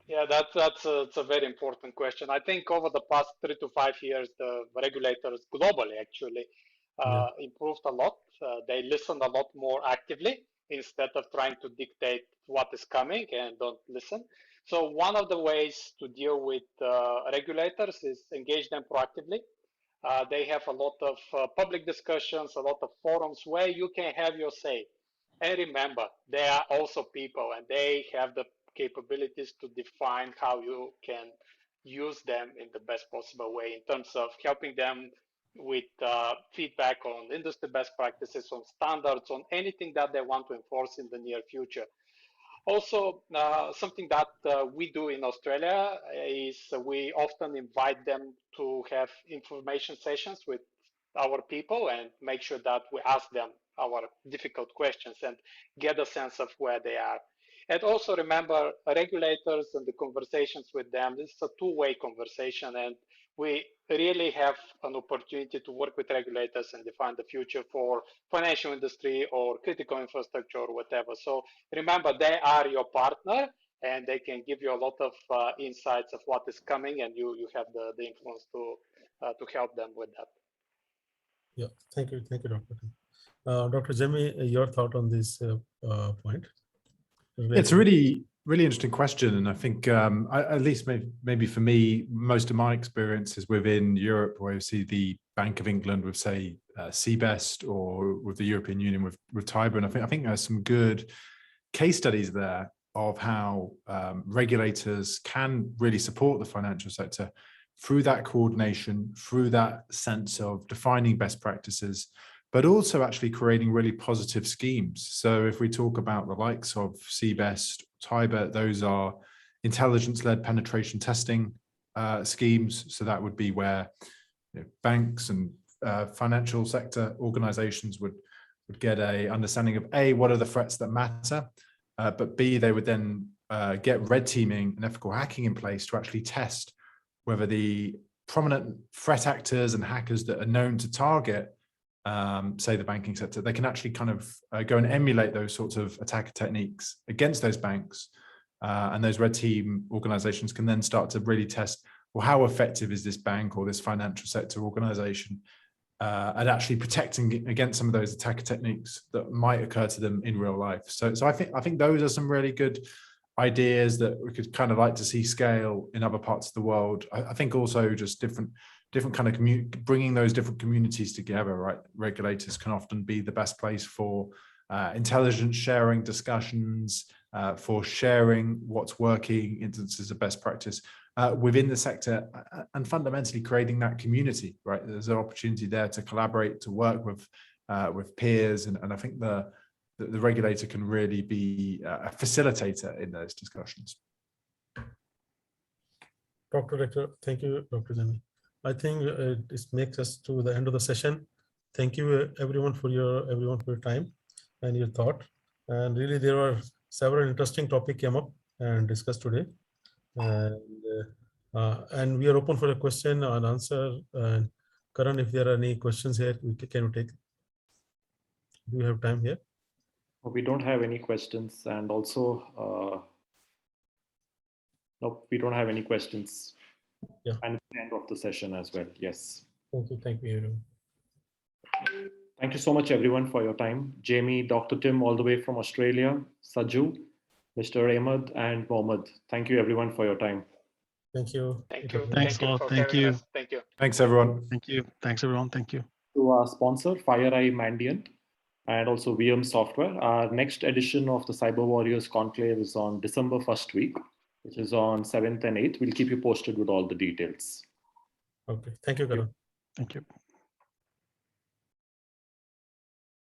Yeah, that's a very important question. I think over the past 3 to 5 years, the regulators globally actually improved a lot. They listen a lot more actively instead of trying to dictate what is coming and don't listen. So one of the ways to deal with regulators is engage them proactively. They have a lot of public discussions, a lot of forums where you can have your say. And remember, they are also people, and they have the capabilities to define how you can use them in the best possible way in terms of helping them with feedback on industry best practices, on standards, on anything that they want to enforce in the near future. Also, something that we do in Australia is we often invite them to have information sessions with our people and make sure that we ask them our difficult questions and get a sense of where they are. And also remember, regulators and the conversations with them, this is a two-way conversation, and we really have an opportunity to work with regulators and define the future for financial industry or critical infrastructure or whatever. So remember, they are your partner, and they can give you a lot of insights of what is coming, and you have the influence to help them with that. Yeah, thank you, Dr. Dr. Jimmy, your thought on this point? It's a really interesting question, and I think at least maybe for me, most of my experience is within Europe, where you see the Bank of England with, say, CBEST, or with the European Union with TIBER, and I think there's some good case studies there of how regulators can really support the financial sector through that coordination, through that sense of defining best practices, but also actually creating really positive schemes. So if we talk about the likes of CBEST, TIBER, those are intelligence-led penetration testing schemes. So that would be where banks and financial sector organizations would get a understanding of A, what are the threats that matter, but B, they would then get red teaming and ethical hacking in place to actually test whether the prominent threat actors and hackers that are known to target, say, the banking sector, they can actually kind of go and emulate those sorts of attacker techniques against those banks. And those red team organizations can then start to really test, well, how effective is this bank or this financial sector organization and actually protecting against some of those attacker techniques that might occur to them in real life. So I think those are some really good ideas that we could kind of like to see scale in other parts of the world. I think also just different kind of bringing those different communities together, right? Regulators can often be the best place for intelligence sharing discussions, for sharing what's working, instances of best practice within the sector, and fundamentally creating that community, right? There's an opportunity there to collaborate, to work with peers, and I think the regulator can really be a facilitator in those discussions. Dr. Rector, thank you, Dr. Jani. I think this makes us to the end of the session. Thank you, everyone for your time and your thought. And really, there were several interesting topics came up and discussed today. And we are open for a question and answer. And Karan, if there are any questions here, can we take? Do you have time here? We don't have any questions, and also, no, we don't have any questions. Yeah. And it's the end of the session as well. Yes. Thank you, everyone. Thank you so much, everyone, for your time. Jamie, Dr. Tim, all the way from Australia, Saju, Mr. Ahmed, and Mohammed. Thank you, everyone, for your time. Thank you. Thank you. Thanks a lot. Thank you. Thank you. Thanks, everyone. Thank you. Thanks, everyone. Thank you. To our sponsor, FireEye Mandiant, and also VM Software. Our next edition of the Cyber Warriors Conclave is on December 1st week, which is on 7th and 8th. We'll keep you posted with all the details. Okay. Thank you, Karan. Thank you.